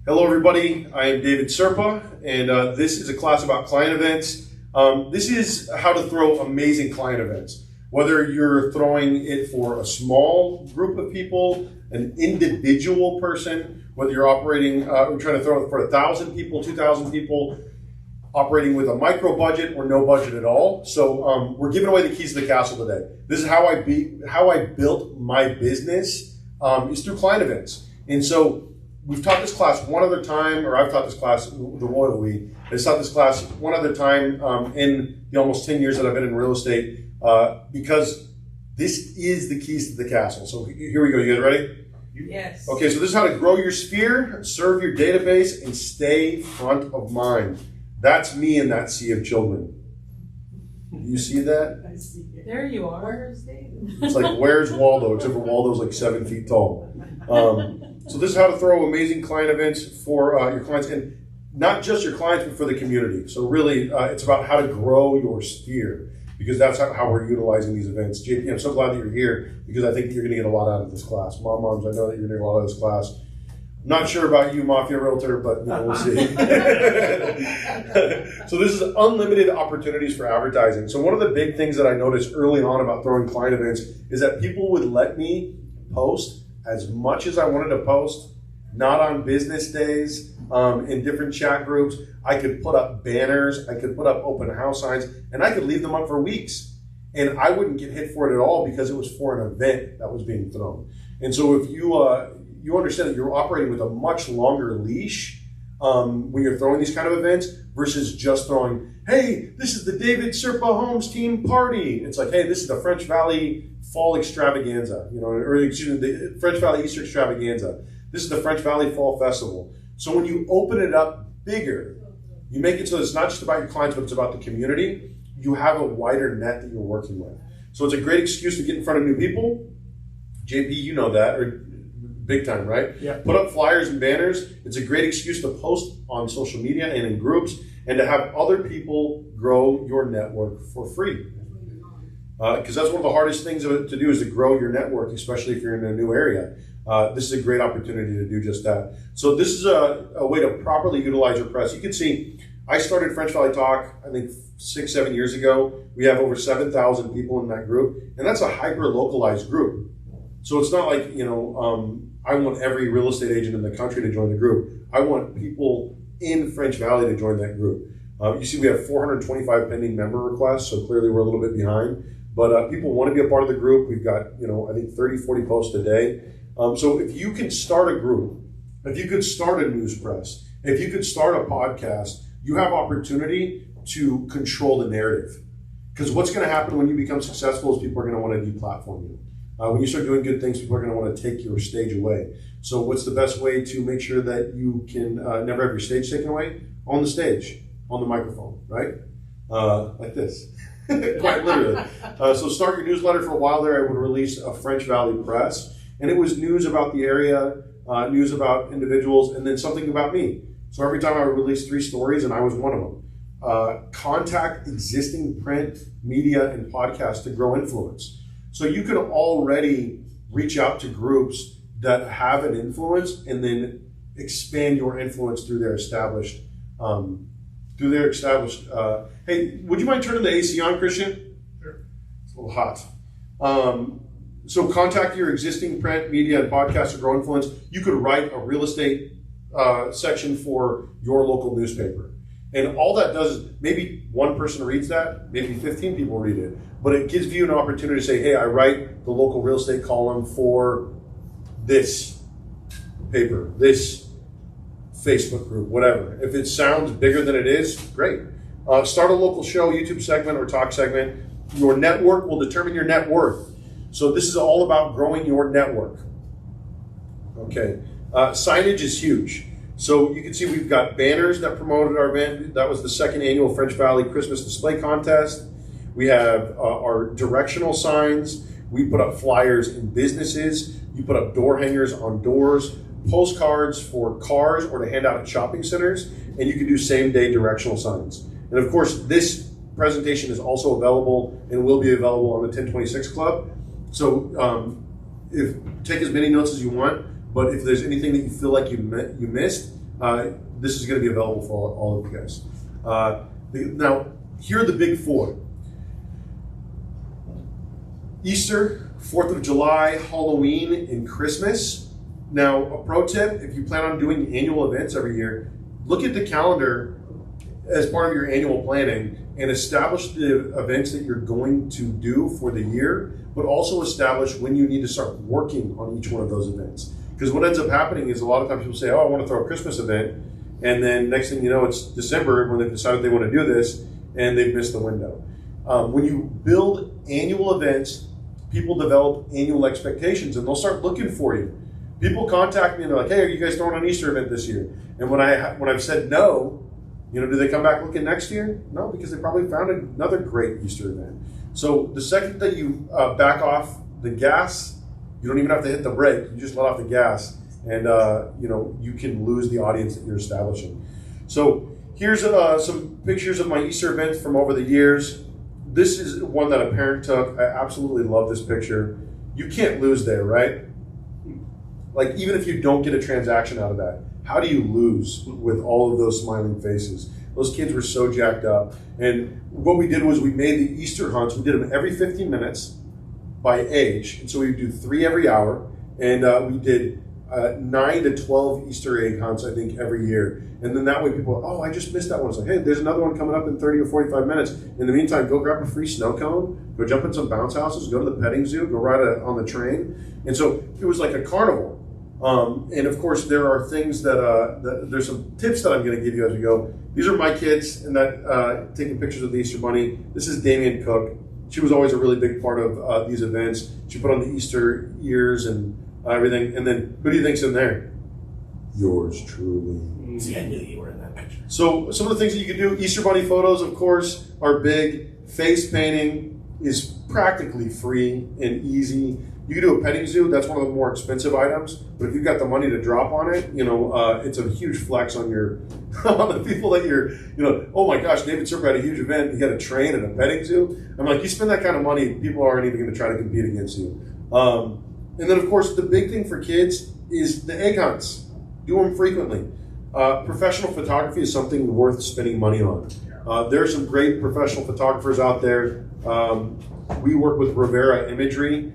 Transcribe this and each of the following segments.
Hello everybody, I am David Serpa, and this is a class about client events. This is how to throw amazing client events. Whether you're throwing it for a small group of people, an individual person, whether you're operating, we're trying to throw it for 1,000 people, 2,000 people, operating with a micro budget or no budget at all. So we're giving away the keys to the castle today. This is how I built my business is through client events. And so we've taught this class one other time, or I've taught this class, the royal we, has taught this class one other time in the almost 10 years that I've been in real estate, because this is the keys to the castle. So here we go. You guys ready? Yes. Okay, so this is how to grow your sphere, serve your database, and stay front of mind. That's me in that sea of children. You see that? I see it. There you are. Where's David? It's like, where's Waldo? Except for Waldo's like 7 feet tall. So this is how to throw amazing client events for your clients, and not just your clients, but for the community. So really, it's about how to grow your sphere, because that's how we're utilizing these events. JP, I'm so glad that you're here, because I think that you're going to get a lot out of this class. Moms, I know that you're going to get a lot out of this class. Not sure about you, Mafia Realtor, but we'll see. So this is unlimited opportunities for advertising. So one of the big things that I noticed early on about throwing client events is that people would let me post as much as I wanted to post, not on business days, in different chat groups. I could put up banners, I could put up open house signs, and I could leave them up for weeks. And I wouldn't get hit for it at all, because it was for an event that was being thrown. And so if you understand that you're operating with a much longer leash when you're throwing these kind of events versus just throwing, hey, this is the David Serpa Homes team party. It's like, hey, this is the French Valley Fall Extravaganza, the French Valley Easter Extravaganza. This is the French Valley Fall Festival. So when you open it up bigger, you make it so it's not just about your clients, but it's about the community. You have a wider net that you're working with. So it's a great excuse to get in front of new people. JP, you know that, or big time, right? Yeah. Put up flyers and banners. It's a great excuse to post on social media and in groups, and to have other people grow your network for free. Because that's one of the hardest things to do, is to grow your network, especially if you're in a new area. This is a great opportunity to do just that. So this is a way to properly utilize your press. You can see, I started French Valley Talk, I think 6-7 years ago. We have over 7,000 people in that group, and that's a hyper-localized group. So it's not like, I want every real estate agent in the country to join the group. I want people in French Valley to join that group. You see, we have 425 pending member requests, so clearly we're a little bit behind. But people want to be a part of the group. We've got, I think 30, 40 posts a day. So if you can start a group, if you could start a news press, if you could start a podcast, you have opportunity to control the narrative. Because what's going to happen when you become successful is people are going to want to deplatform you. When you start doing good things, people are going to want to take your stage away. So what's the best way to make sure that you can never have your stage taken away? On the stage, on the microphone, right? Like this. Quite literally. So start your newsletter. For a while there, I would release a French Valley Press, and it was news about the area, news about individuals, and then something about me. So every time I would release 3 stories, and I was one of them. Contact existing print, media, and podcasts to grow influence. So you can already reach out to groups that have an influence, and then expand your influence through their established. Hey, would you mind turning the AC on, Christian? Sure. It's a little hot. So contact your existing print, media, and podcasts to grow influence. You could write a real estate section for your local newspaper. And all that does is, maybe one person reads that, maybe 15 people read it, but it gives you an opportunity to say, hey, I write the local real estate column for this paper, this Facebook group, whatever. If it sounds bigger than it is, great. Start a local show, YouTube segment, or talk segment. Your network will determine your net worth. So this is all about growing your network. Okay. Signage is huge. So you can see we've got banners that promoted our event. That was the 2nd annual French Valley Christmas Display Contest. We have our directional signs. We put up flyers in businesses. You put up door hangers on doors, postcards for cars or to hand out at shopping centers, and you can do same-day directional signs. And of course, this presentation is also available and will be available on the 1026 Club. So take as many notes as you want. But if there's anything that you feel like you missed, this is going to be available for all of you guys. Now, here are the big four. Easter, 4th of July, Halloween, and Christmas. Now, a pro tip, if you plan on doing annual events every year, look at the calendar as part of your annual planning and establish the events that you're going to do for the year, but also establish when you need to start working on each one of those events. Because what ends up happening is a lot of times people say, oh, I want to throw a Christmas event, and then next thing you know, it's December when they've decided they want to do this, and they've missed the window. When you build annual events, people develop annual expectations, and they'll start looking for you. People contact me and they're like, hey, are you guys throwing an Easter event this year? And when I've said no, do they come back looking next year? No, because they probably found another great Easter event. So the second that you back off the gas, you don't even have to hit the brake. You just let off the gas, and you can lose the audience that you're establishing. So here's some pictures of my Easter events from over the years. This is one that a parent took. I absolutely love this picture. You can't lose there, right? Like, even if you don't get a transaction out of that, how do you lose with all of those smiling faces? Those kids were so jacked up. And what we did was we made the Easter hunts. We did them every 15 minutes by age. And so we would do 3 every hour. And we did 9 to 12 Easter egg hunts, I think, every year. And then that way people, oh, I just missed that one. It's like, hey, there's another one coming up in 30 or 45 minutes. In the meantime, go grab a free snow cone, go jump in some bounce houses, go to the petting zoo, go ride on the train. And so it was like a carnival. And of course, there are things that there's some tips that I'm going to give you as we go. These are my kids, and that taking pictures of the Easter Bunny. This is Damien Cook. She was always a really big part of these events. She put on the Easter ears and everything. And then, who do you think's in there? Yours truly. See, I knew you were in that picture. So some of the things that you can do, Easter Bunny photos, of course, are big. Face painting is practically free and easy. You can do a petting zoo. That's one of the more expensive items. But if you've got the money to drop on it, it's a huge flex on on the people that you're, oh my gosh, David Serpa had a huge event. He got a train and a petting zoo. I'm like, you spend that kind of money, people aren't even going to try to compete against you. And then, of course, the big thing for kids is the egg hunts. Do them frequently. Professional photography is something worth spending money on. There are some great professional photographers out there. We work with Rivera Imagery.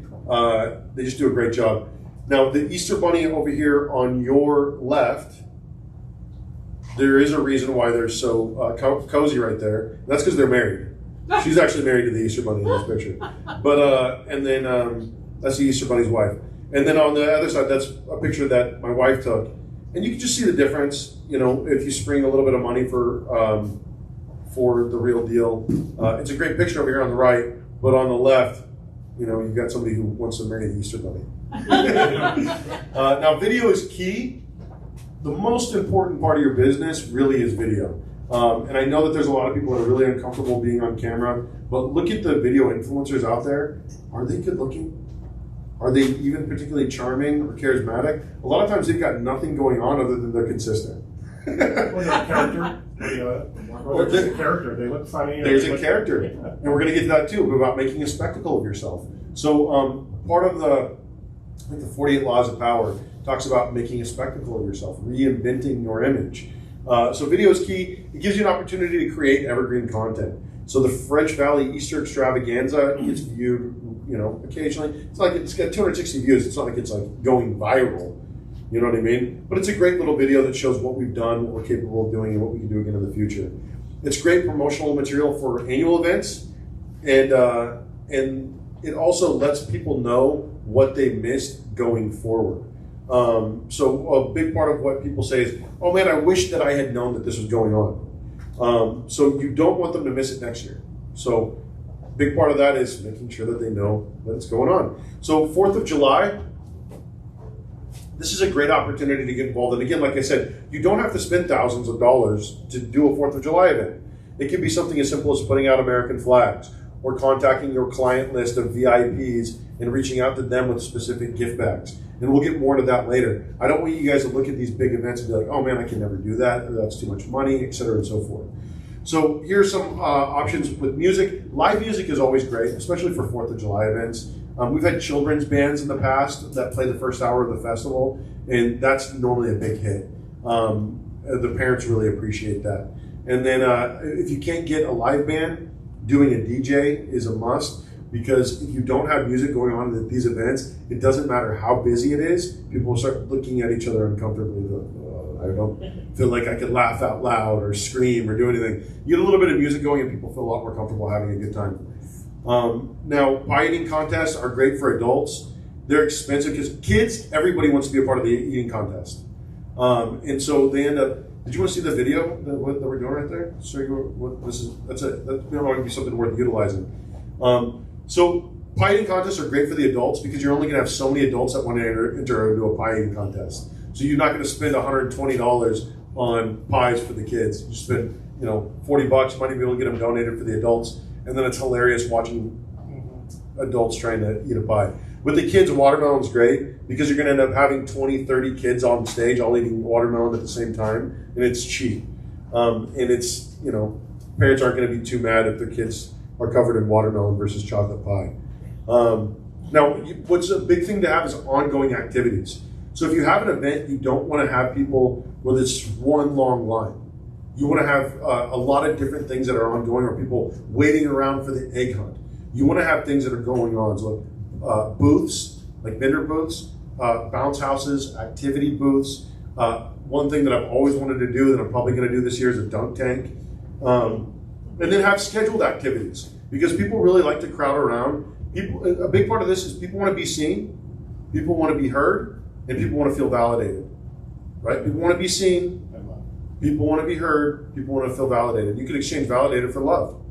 They just do a great job. Now, the Easter Bunny over here on your left, there is a reason why they're so cozy right there. That's because they're married. She's actually married to the Easter Bunny in this picture. But and then that's the Easter Bunny's wife. And then on the other side, that's a picture that my wife took. And you can just see the difference, if you spring a little bit of money for the real deal. It's a great picture over here on the right, but on the left, you've got somebody who wants to marry the Easter Bunny. Now, video is key. The most important part of your business really is video. And I know that there's a lot of people that are really uncomfortable being on camera, but look at the video influencers out there. Are they good looking? Are they even particularly charming or charismatic? A lot of times they've got nothing going on other than they're consistent. Well, there's a character. There's a character. They look funny. There's a character. And we're going to get to that too, about making a spectacle of yourself. So part of the 48 Laws of Power talks about making a spectacle of yourself, reinventing your image. So video is key. It gives you an opportunity to create evergreen content. So the French Valley Easter Extravaganza gets viewed, occasionally. It's like it's got 260 views. It's not like it's like going viral. You know what I mean? But it's a great little video that shows what we've done, what we're capable of doing, and what we can do again in the future. It's great promotional material for annual events, and it also lets people know what they missed going forward. So a big part of what people say is, oh man, I wish that I had known that this was going on. So you don't want them to miss it next year. So big part of that is making sure that they know that it's going on. So 4th of July, this is a great opportunity to get involved. And again, like I said, you don't have to spend thousands of dollars to do a 4th of July event. It can be something as simple as putting out American flags or contacting your client list of VIPs and reaching out to them with specific gift bags. And we'll get more into that later. I don't want you guys to look at these big events and be like, oh man, I can never do that, or that's too much money, et cetera, and so forth. So here's some options with music. Live music is always great, especially for 4th of July events. We've had children's bands in the past that play the first hour of the festival, and that's normally a big hit. the parents really appreciate that. And then if you can't get a live band, doing a DJ is a must, because if you don't have music going on at these events, it doesn't matter how busy it is, people will start looking at each other uncomfortably. I don't feel like I could laugh out loud or scream or do anything. You get a little bit of music going and people feel a lot more comfortable having a good time. Now, pie eating contests are great for adults. They're expensive because kids, everybody wants to be a part of the eating contest. And so they end up, did you want to see the video that we're doing right there? Show you what this is. That's going to be something worth utilizing. So pie eating contests are great for the adults because you're only going to have so many adults that want to enter into a pie eating contest. So you're not going to spend $120 on pies for the kids. You spend, $40. You might even be able to get them donated for the adults. And then it's hilarious watching adults trying to eat a pie. With the kids, watermelon's great because you're going to end up having 20, 30 kids on stage all eating watermelon at the same time, and it's cheap. And it's, parents aren't going to be too mad if their kids are covered in watermelon versus chocolate pie. Now, what's a big thing to have is ongoing activities. So if you have an event, you don't want to have people where it's one long line. You want to have a lot of different things that are ongoing, or people waiting around for the egg hunt. You want to have things that are going on. So booths, like vendor booths, bounce houses, activity booths. One thing that I've always wanted to do that I'm probably going to do this year is a dunk tank. And then have scheduled activities, because people really like to crowd around. A big part of this is people want to be seen, people want to be heard, and people want to feel validated, right? People want to be seen, people want to be heard, people want to feel validated. You can exchange validated for love,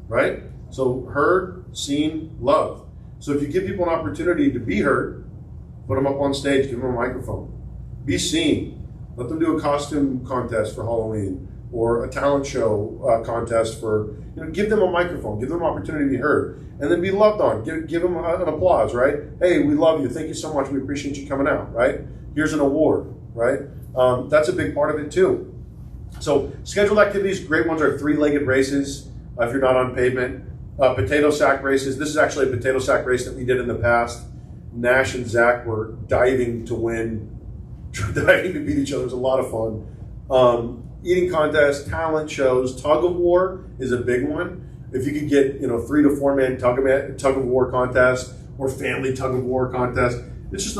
right? So heard, seen, loved. So if you give people an opportunity to be heard, put them up on stage, give them a microphone. Be seen. Let them do a costume contest for Halloween or a talent show contest for, give them a microphone, give them an opportunity to be heard. And then be loved on. Give them an applause, right? Hey, we love you. Thank you so much. We appreciate you coming out, right? Here's an award, right? That's a big part of it too. So scheduled activities, great ones are three-legged races if you're not on pavement. Potato sack races. This is actually a potato sack race that we did in the past. Nash and Zach were diving to win, diving to beat each other. It was a lot of fun. Eating contests, talent shows, tug of war is a big one. If you could get 3 to 4 man tug of war contest or family tug of war contest, it's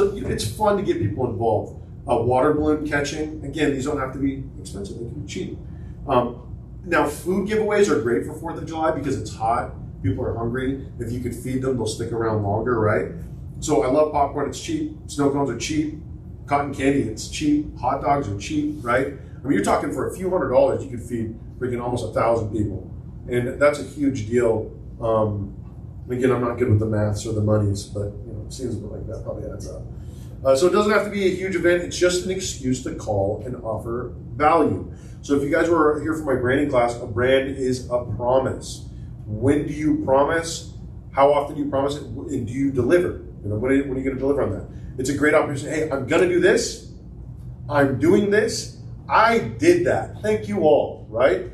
fun to get people involved. Water balloon catching, again, these don't have to be expensive; they can be cheap. Now, food giveaways are great for 4th of July because it's hot. People are hungry. If you could feed them, they'll stick around longer, right? So I love popcorn. It's cheap. Snow cones are cheap. Cotton candy, it's cheap. Hot dogs are cheap, right? I mean, you're talking for a few $100s, you could feed freaking almost 1,000 people. And that's a huge deal. Again, I'm not good with the maths or the monies, but it seems like that probably adds up. So it doesn't have to be a huge event. It's just an excuse to call and offer value. So if you guys were here for my branding class, a brand is a promise. When do you promise? How often do you promise it? And do you deliver? When are you going to deliver on that? It's a great opportunity. Hey, I'm going to do this. I'm doing this. I did that. Thank you all, right?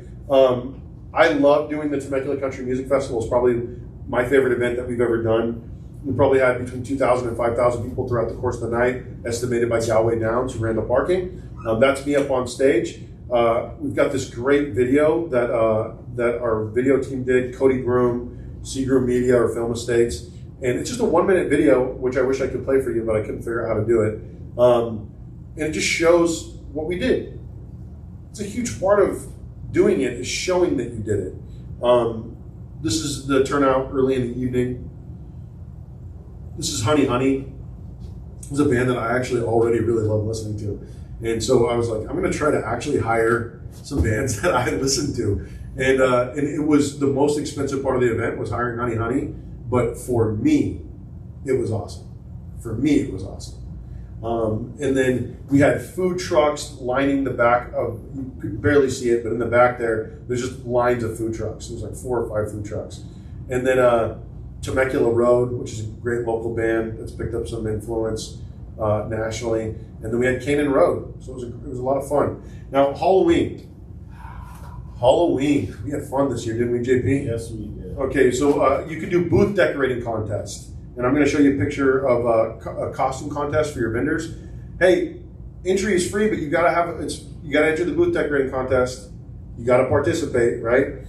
I love doing the Temecula Country Music Festival. It's probably my favorite event that we've ever done. We probably had between 2,000 and 5,000 people throughout the course of the night, estimated by Galway Downs, who ran the parking. That's me up on stage. We've got this great video that our video team did, Cody Groom, Seagroom Media, or Film Estates. And it's just a 1-minute video, which I wish I could play for you, but I couldn't figure out how to do it. And it just shows what we did. It's a huge part of doing it is showing that you did it. This is the turnout early in the evening. This is Honey Honey. It's a band that I actually already really love listening to. And so I was like, I'm going to try to actually hire some bands that I listen to. And it was the most expensive part of the event was hiring Honey Honey. But for me, it was awesome. For me, it was awesome. And then we had food trucks lining the back of, you could barely see it, but in the back there's just lines of food trucks. There's like 4 or 5 food trucks. And then Temecula Road, which is a great local band that's picked up some influence nationally. And then we had Canaan Road. So it was a lot of fun. Now, Halloween. We had fun this year, didn't we, JP? Yes, we did. Okay, so you could do booth decorating contest. And I'm going to show you a picture of a costume contest for your vendors. Hey, entry is free, but you got to have you got to enter the booth decorating contest. You got to participate, right?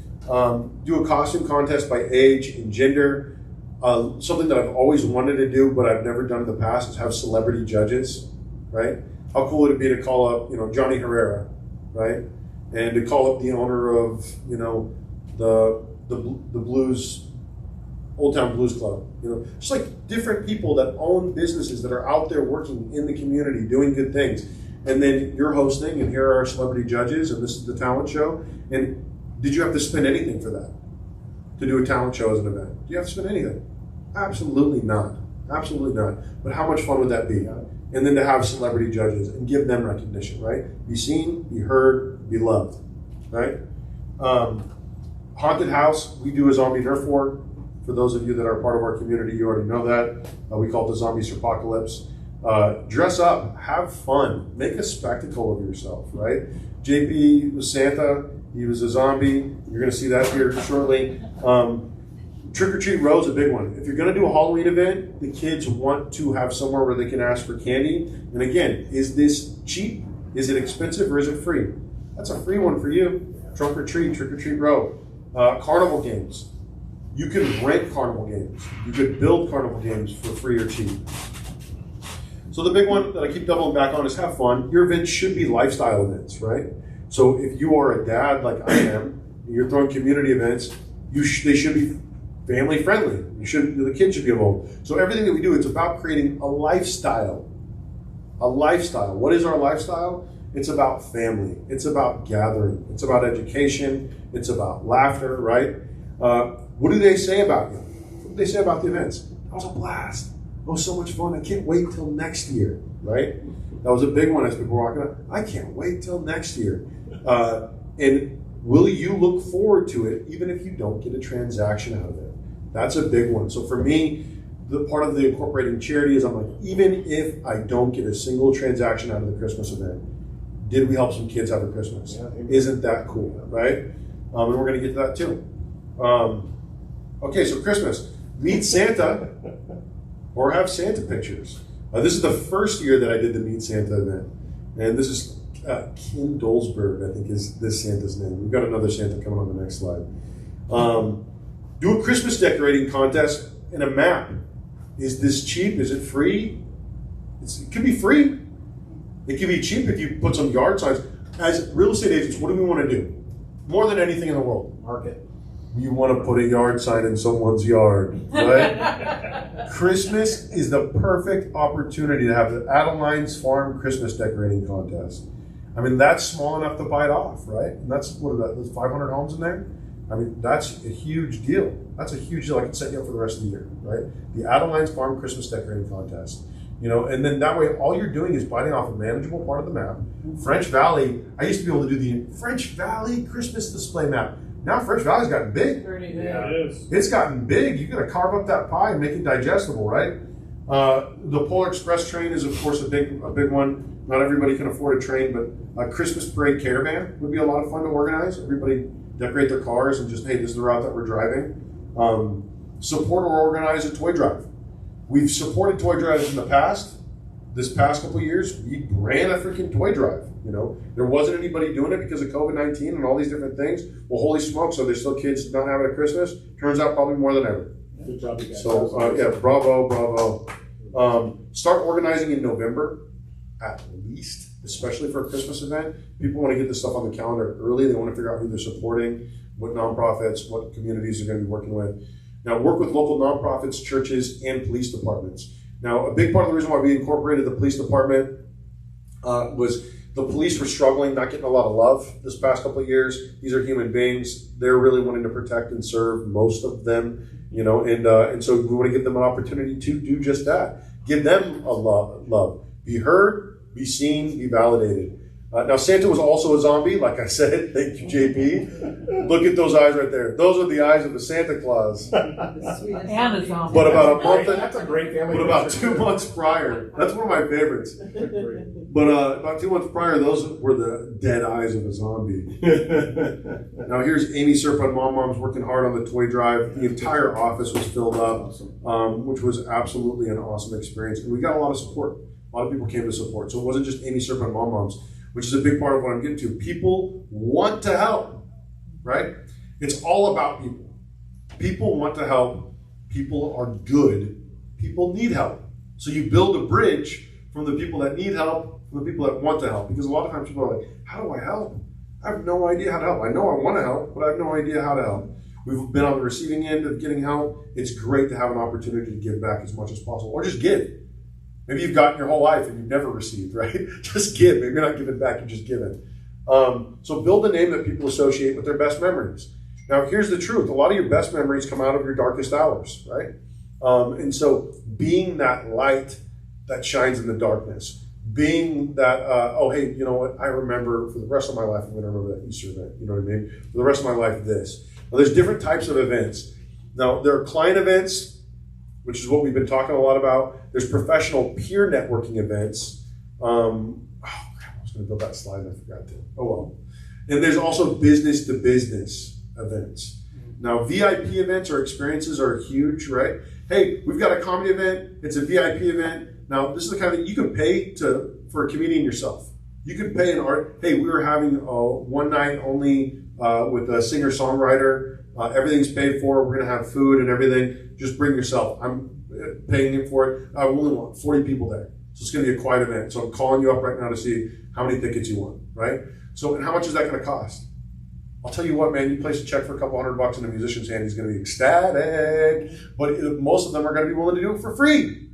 Do a costume contest by age and gender. Something that I've always wanted to do, but I've never done in the past, is have celebrity judges, right? How cool would it be to call up, Johnny Herrera, right? And to call up the owner of, the Blues, Old Town Blues Club, just like different people that own businesses that are out there working in the community, doing good things. And then you're hosting, and here are our celebrity judges, and this is the talent show. And did you have to spend anything for that? To do a talent show as an event? Do you have to spend anything? Absolutely not. Absolutely not. But how much fun would that be? And then to have celebrity judges and give them recognition, right? Be seen, be heard, be loved, right? Haunted house, we do a zombie Nerf war. For those of you that are part of our community, you already know that. We call it the Zombie Apocalypse. Dress up, have fun, make a spectacle of yourself, right? JP was Santa, he was a zombie. You're going to see that here shortly. Trick or treat row is a big one. If you're going to do a Halloween event, the kids want to have somewhere where they can ask for candy. And again, is this cheap? Is it expensive, or is it free? That's a free one for you. Trunk or treat, trick or treat row. Carnival games. You can rent carnival games. You could build carnival games for free or cheap. So the big one that I keep doubling back on is have fun. Your events should be lifestyle events, right? So if you are a dad like I am, and you're throwing community events, they should be family friendly. The kids should be involved. So everything that we do, it's about creating a lifestyle. A lifestyle. What is our lifestyle? It's about family. It's about gathering. It's about education. It's about laughter, right? What do they say about you? What do they say about the events? That was a blast. That was so much fun. I can't wait till next year, right? That was a big one as people were walking up. I can't wait till next year. And will you look forward to it even if you don't get a transaction out of it? That's a big one. So for me, the part of the incorporating charity is I'm like, even if I don't get a single transaction out of the Christmas event, did we help some kids have a Christmas? Yeah, isn't that cool, right? And we're going to get to that too. Okay, so Christmas. Meet Santa or have Santa pictures. This is the first year that I did the Meet Santa event. And this is Kim Dolsberg, I think is this Santa's name. We've got another Santa coming on the next slide. Do a Christmas decorating contest and a map. Is this cheap? Is it free? It could be free. It could be cheap if you put some yard signs. As real estate agents, what do we want to do? More than anything in the world. Market. You want to put a yard sign in someone's yard, right? Christmas is the perfect opportunity to have the Adeline's Farm Christmas decorating contest. I mean, that's small enough to bite off, right? And that's, there's 500 homes in there? I mean, that's a huge deal. That's a huge deal. I can set you up for the rest of the year, right? The Adeline's Farm Christmas decorating contest. And then that way, all you're doing is biting off a manageable part of the map. French Valley, I used to be able to do the French Valley Christmas display map. Now French Valley's gotten big. Pretty big. Yeah, it is. It's gotten big. You got to carve up that pie and make it digestible, right? The Polar Express train is, of course, a big one. Not everybody can afford a train, but a Christmas parade caravan would be a lot of fun to organize. Everybody decorate their cars and just, hey, this is the route that we're driving. Support or organize a toy drive. We've supported toy drives in the past. This past couple of years, we ran a freaking toy drive. There wasn't anybody doing it because of COVID-19 and all these different things. Well, holy smokes, so there's still kids not having a Christmas? Turns out probably more than ever. Good job, you guys. So, yeah, bravo. Start organizing in November, at least, especially for a Christmas event. People want to get this stuff on the calendar early. They want to figure out who they're supporting, what nonprofits, what communities they're going to be working with. Now, work with local nonprofits, churches, and police departments. Now, a big part of the reason why we incorporated the police department was the police were struggling, not getting a lot of love this past couple of years. These are human beings. They're really wanting to protect and serve, most of them, and so we want to give them an opportunity to do just that. Give them a love. Be heard, be seen, be validated. Now, Santa was also a zombie, like I said. Thank you, JP. Look at those eyes right there. Those are the eyes of a Santa Claus. And a zombie. But about a month, That's a great family. but about 2 months prior, that's one of my favorites. But about 2 months prior, those were the dead eyes of a zombie. Now here's Amy Serpa and Mom's working hard on the toy drive. The entire office was filled up, which was absolutely an awesome experience. And we got a lot of support. A lot of people came to support. So it wasn't just Amy Serpa and Mom's. which is a big part of what I'm getting to. People want to help, right? It's all about people. People want to help. People are good. People need help. So you build a bridge from the people that need help to the people that want to help. Because a lot of times people are like, how do I help? I have no idea how to help. I know I want to help, but I have no idea how to help. We've been on the receiving end of getting help. It's great to have an opportunity to give back as much as possible, or just give. Maybe you've gotten your whole life and you've never received, right? Just give. Maybe you're not giving back, you're just giving. So build a name that people associate with their best memories. Now, here's the truth. A lot of your best memories come out of your darkest hours, right? And so being that light that shines in the darkness, being that, oh, hey, you know what? I remember for the rest of my life, I'm going to remember that Easter event. You know what I mean? For the rest of my life, this. Well, there's different types of events. Now, there are client events, which is what we've been talking a lot about. There's professional peer networking events. Oh, crap, I was going to build that slide and I forgot to. Oh, well. And there's also business-to-business events. Now, VIP events or experiences are huge, right? Hey, we've got a comedy event. It's a VIP event. Now, this is the kind of thing you can pay for a comedian yourself. You could pay an art. Hey, we were having one night only with a singer-songwriter. Everything's paid for. We're going to have food and everything. Just bring yourself. I'm paying him for it. I only want 40 people there. So it's going to be a quiet event. So I'm calling you up right now to see how many tickets you want, right? So, and how much is that going to cost? I'll tell you what, man, you place a check for a couple $100 in a musician's hand, he's going to be ecstatic. But most of them are going to be willing to do it for free,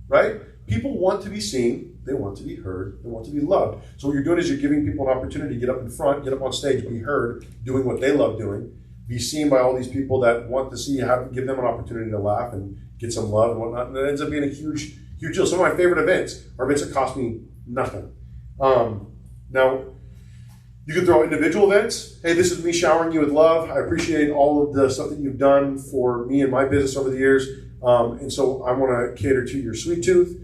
right? People want to be seen. They want to be heard. They want to be loved. So what you're doing is you're giving people an opportunity to get up in front, get up on stage, be heard, doing what they love doing, be seen by all these people that want to see you, give them an opportunity to laugh and get some love and whatnot. And it ends up being a huge, huge deal. Some of my favorite events are events that cost me nothing. Now, you can throw individual events. Hey, this is me showering you with love. I appreciate all of the stuff that you've done for me and my business over the years. And so I want to cater to your sweet tooth.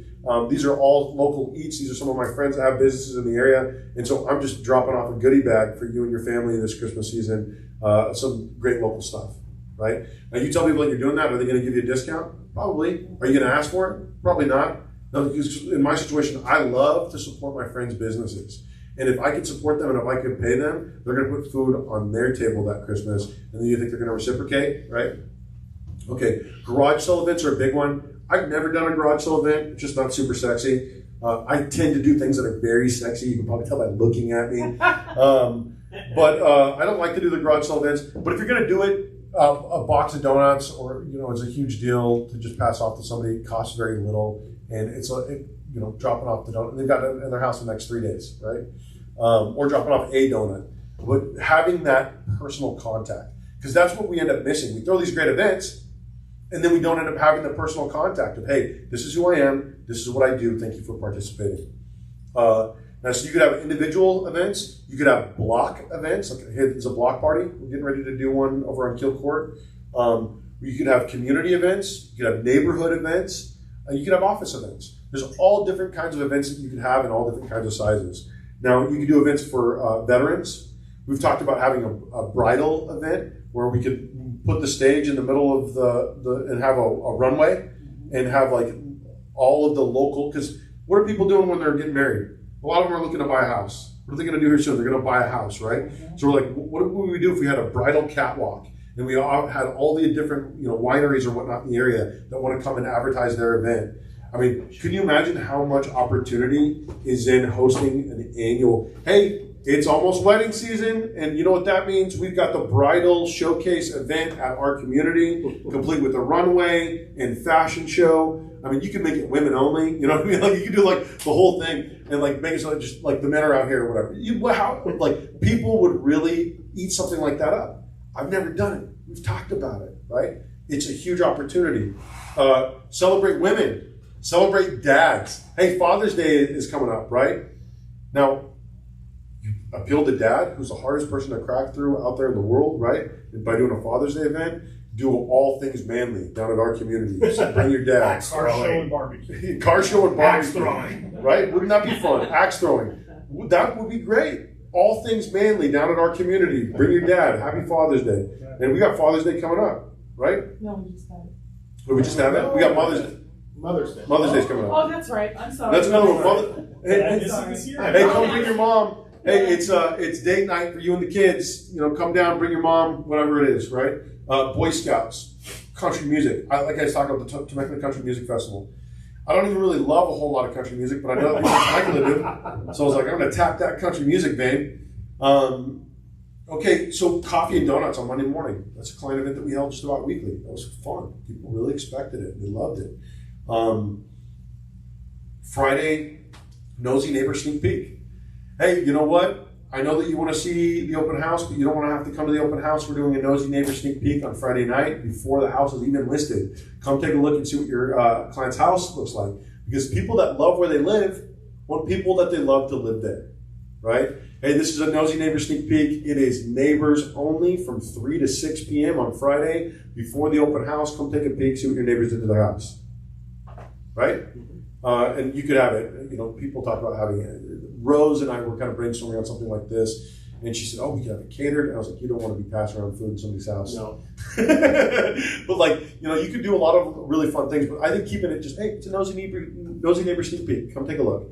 These are all local eats. These are some of my friends that have businesses in the area. And so I'm just dropping off a goodie bag for you and your family this Christmas season. Some great local stuff, right? Now you tell people that you're doing that. Are they going to give you a discount? Probably. Are you going to ask for it? Probably not. No, because in my situation, I love to support my friends' businesses. And if I could support them and if I could pay them, they're going to put food on their table that Christmas. And then you think they're going to reciprocate, right? Okay, garage sale events are a big one. I've never done a garage sale event. It's just not super sexy. I tend to do things that are very sexy. You can probably tell by looking at me. But I don't like to do the garage sale events. But if you're going to do it, a box of donuts or, it's a huge deal to just pass off to somebody. It costs very little. And it's dropping off the donut. They've got it in their house in the next 3 days, right? Or dropping off a donut. But having that personal contact, because that's what we end up missing. We throw these great events, and then we don't end up having the personal contact of, hey, this is who I am, this is what I do, thank you for participating. Now, so you could have individual events, you could have block events, like, hey, it's a block party, we're getting ready to do one over on Kill Court. You could have community events, you could have neighborhood events, you could have office events. There's all different kinds of events that you can have in all different kinds of sizes. Now, you can do events for veterans. We've talked about having a bridal event where we could put the stage in the middle of and have a runway and have like all of the local, because what are people doing when they're getting married? A lot of them are looking to buy a house. What are they going to do here soon? They're going to buy a house, right? So we're like, what would we do if we had a bridal catwalk and we all had all the different wineries or whatnot in the area that want to come and advertise their event? I mean, can you imagine how much opportunity is in hosting an annual, hey, it's almost wedding season, and you know what that means? We've got the bridal showcase event at our community, complete with a runway and fashion show. I mean, you can make it women only, you know what I mean? Like, you can do like the whole thing and like make it so just like the men are out here or whatever. Like people would really eat something like that up. I've never done it. We've talked about it, right? It's a huge opportunity. Celebrate women. Celebrate dads. Hey, Father's Day is coming up, right? Now, you appeal to dad, who's the hardest person to crack through out there in the world, right? And by doing a Father's Day event, do all things manly down at our community. So bring your dad. Car show and barbecue. Car show and barbecue. Axe throwing. Right? Wouldn't that be fun? Axe throwing. That would be great. All things manly down at our community. Bring your dad. Happy Father's Day. And we got Father's Day coming up, right? No, we just had it. We just have it? We got Mother's Day. Mother's Day. Mother's Day's coming up. Oh, that's right. I'm sorry. That's another one. Hey, Sorry. come bring your mom. Hey, it's date night for you and the kids. You know, come down, bring your mom, whatever it is, right? Boy Scouts, country music. Like I was talking about the Temecula Country Music Festival. I don't even really love a whole lot of country music, but I know that Temecula do. So I was like, I'm going to tap that country music, babe. Okay, so coffee and donuts on Monday morning. That's a client event that we held just about weekly. That was fun. People really expected it. They loved it. Friday, nosy neighbor sneak peek. Hey, you know what? I know that you want to see the open house, but you don't want to have to come to the open house. We're doing a nosy neighbor sneak peek on Friday night before the house is even listed. Come take a look and see what your client's house looks like. Because people that love where they live want people that they love to live there, right? Hey, this is a nosy neighbor sneak peek. It is neighbors only from 3 to 6 p.m. on Friday before the open house. Come take a peek, see what your neighbors did to their house, right? And you could have it. You know, people talk about having it. Rose and I were kind of brainstorming on something like this, and she said, "Oh, we can have it catered." And I was like, "You don't want to be passing around food in somebody's house." No. But like, you know, you could do a lot of really fun things. But I think keeping it just, hey, it's a nosy neighbor sneak peek. Come take a look.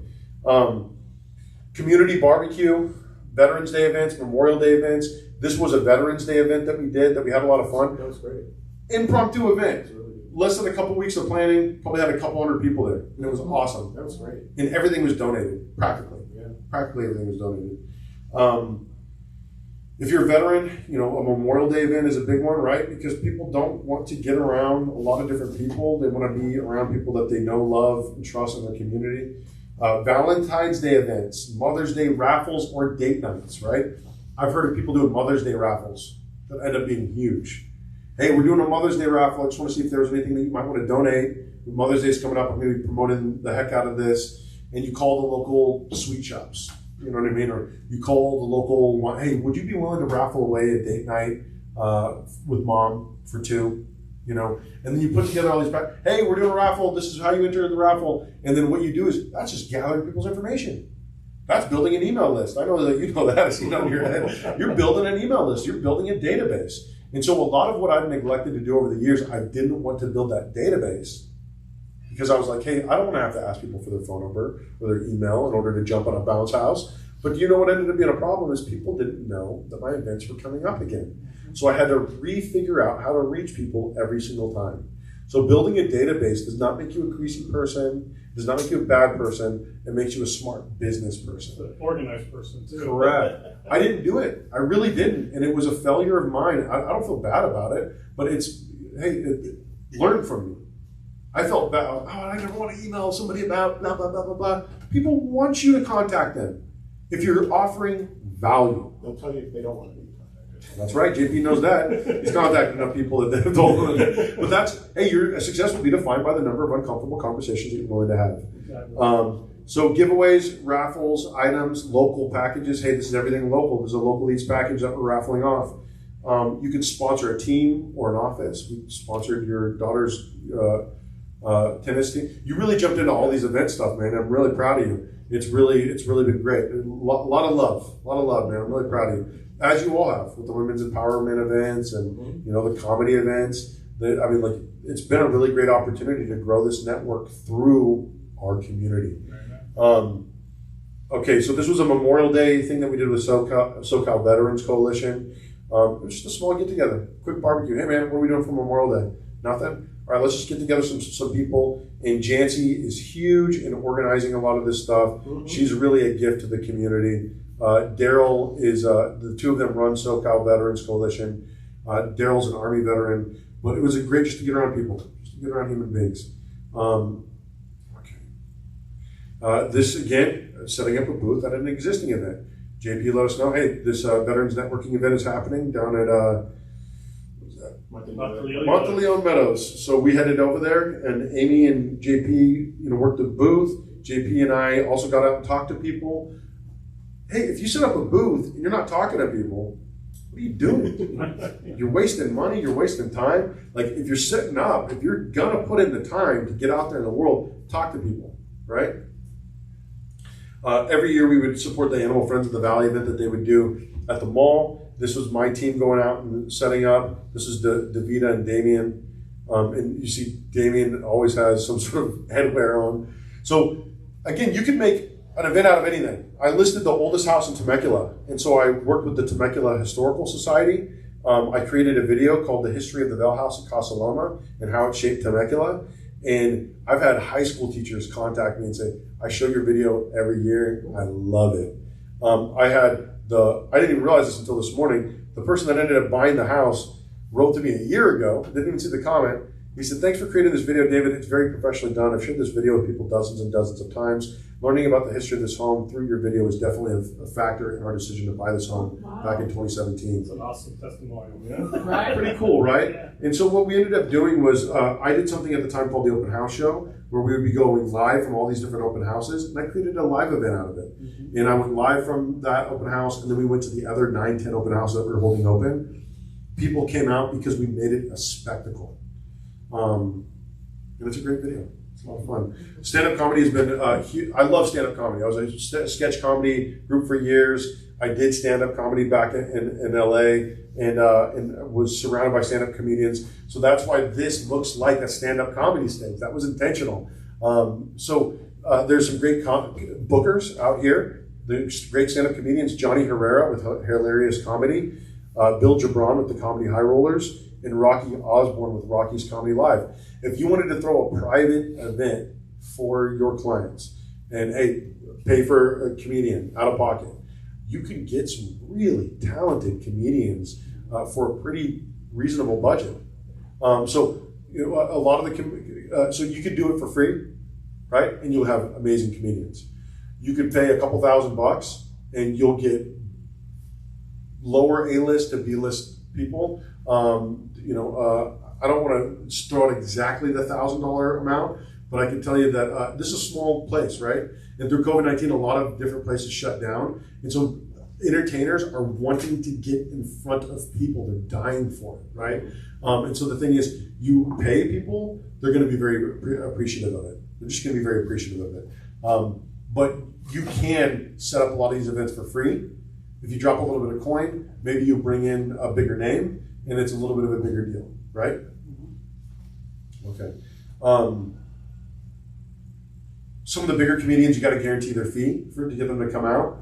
Community barbecue, Veterans Day events, Memorial Day events. This was a Veterans Day event that we did that we had a lot of fun. That was great. Impromptu event. That was really good. Less than a couple weeks of planning, probably had a couple hundred people there. And it was awesome. That was great. And everything was donated, practically. Yeah. Practically everything was donated. If you're a veteran, you know, a Memorial Day event is a big one, right? Because people don't want to get around a lot of different people. They want to be around people that they know, love, and trust in their community. Valentine's Day events, Mother's Day raffles, or date nights, right? I've heard of people doing Mother's Day raffles that end up being huge. Hey, we're doing a Mother's Day raffle. I just want to see if there's anything that you might want to donate. Mother's Day is coming up. I'm going to be promoting the heck out of this. And you call the local sweet shops. You know what I mean? Or you call the local one. Hey, would you be willing to raffle away a date night with mom for 2? You know, and then you put together all these. Hey, we're doing a raffle. This is how you enter the raffle. And then what you do is that's just gathering people's information. That's building an email list. I know that you know that. I see it on your head. You're building an email list. You're building a database. And so a lot of what I've neglected to do over the years, I didn't want to build that database because I was like, hey, I don't want to have to ask people for their phone number or their email in order to jump on a bounce house. But you know what ended up being a problem is people didn't know that my events were coming up again. So I had to re-figure out how to reach people every single time. So building a database does not make you a greasy person, does not make you a bad person. It makes you a smart business person. An organized person, too. Correct. I didn't do it. I really didn't. And it was a failure of mine. I don't feel bad about it, but it's, hey, learn from me. I felt bad. Oh, I never want to email somebody about blah, blah, blah, blah, blah. People want you to contact them if you're offering value. They'll tell you if they don't want to be contacted. That's right. JP knows that. He's contacted enough people that they've told him. But that's, hey, your success will be defined by the number of uncomfortable conversations that you're willing to have. Exactly. So giveaways, raffles, items, local packages. Hey, this is everything local. There's a local eats package that we're raffling off. You can sponsor a team or an office. We sponsored your daughter's tennis team. You really jumped into all these event stuff, man. I'm really proud of you. It's really been great. A lot of love, man. I'm really proud of you, as you all have with the women's empowerment events and you know the comedy events. It's been a really great opportunity to grow this network through our community. Okay, so this was a Memorial Day thing that we did with SoCal Veterans Coalition. It was just a small get together, quick barbecue. Hey man, what are we doing for Memorial Day? Nothing. All right, let's just get together some people. And Jancy is huge in organizing a lot of this stuff. Mm-hmm. She's really a gift to the community. Daryl is, the two of them run SoCal Veterans Coalition. Daryl's an Army veteran, but it was great just to get around people, just to get around human beings. This again, setting up a booth at an existing event. JP let us know, hey, this Veterans Networking event is happening down at Monteleone Meadows. So we headed over there, and Amy and JP, worked the booth. JP and I also got out and talked to people. Hey, if you set up a booth and you're not talking to people, what are you doing? You're wasting money. You're wasting time. Like if you're setting up, if you're gonna put in the time to get out there in the world, talk to people, right? Every year we would support the Animal Friends of the Valley event that they would do at the mall. This was my team going out and setting up. This is Davida and Damien. And you see Damien always has some sort of headwear on. So again, you can make an event out of anything. I listed the oldest house in Temecula, and so I worked with the Temecula Historical Society. I created a video called The History of the Bell House at Casa Loma and How It Shaped Temecula. And I've had high school teachers contact me and say, I show your video every year. I love it. I didn't even realize this until this morning. The person that ended up buying the house wrote to me a year ago, didn't even see the comment. He said, thanks for creating this video, David. It's very professionally done. I've shared this video with people dozens and dozens of times. Learning about the history of this home through your video was definitely a factor in our decision to buy this home back in 2017. It's an awesome testimonial, yeah. Right. Pretty cool, right? And so what we ended up doing was I did something at the time called the Open House Show, where we would be going live from all these different open houses, and I created a live event out of it. Mm-hmm. And I went live from that open house, and then we went to the other 9, 10 open houses that we were holding open. People came out because we made it a spectacle. And it's a great video. It's a lot of fun. Stand-up comedy has been huge. I love stand-up comedy. I was a sketch comedy group for years. I did stand-up comedy back in LA and was surrounded by stand-up comedians. So that's why this looks like a stand-up comedy stage. That was intentional. So there's some great bookers out here. There's great stand-up comedians. Johnny Herrera with Hilarious Comedy. Bill Gibran with the Comedy High Rollers. And Rocky Osborne with Rocky's Comedy Live. If you wanted to throw a private event for your clients and, hey, pay for a comedian out of pocket, you can get some really talented comedians for a pretty reasonable budget. So you know, a lot of so you could do it for free, right? And you'll have amazing comedians. You could pay a couple $1,000 and you'll get lower A-list to B-list people. I don't want to throw out exactly the $1,000 amount, but I can tell you that this is a small place, right? And through COVID-19, a lot of different places shut down. And so entertainers are wanting to get in front of people. They're dying for it, right? And so the thing is, you pay people, they're going to be very appreciative of it. They're just going to be very appreciative of it. But you can set up a lot of these events for free. If you drop a little bit of coin, maybe you bring in a bigger name, and it's a little bit of a bigger deal, right? Okay. Some of the bigger comedians, you got to guarantee their fee to get them to come out.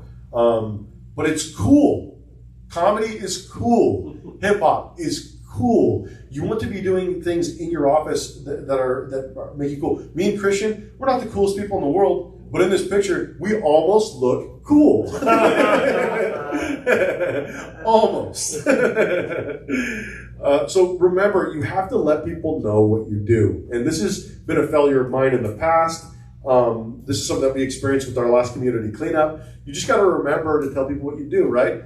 But it's cool. Comedy is cool. Hip hop is cool. You want to be doing things in your office that make you cool. Me and Christian, we're not the coolest people in the world, but in this picture, we almost look cool. Almost. So remember, you have to let people know what you do. And this has been a failure of mine in the past. This is something that we experienced with our last community cleanup. You just got to remember to tell people what you do, right?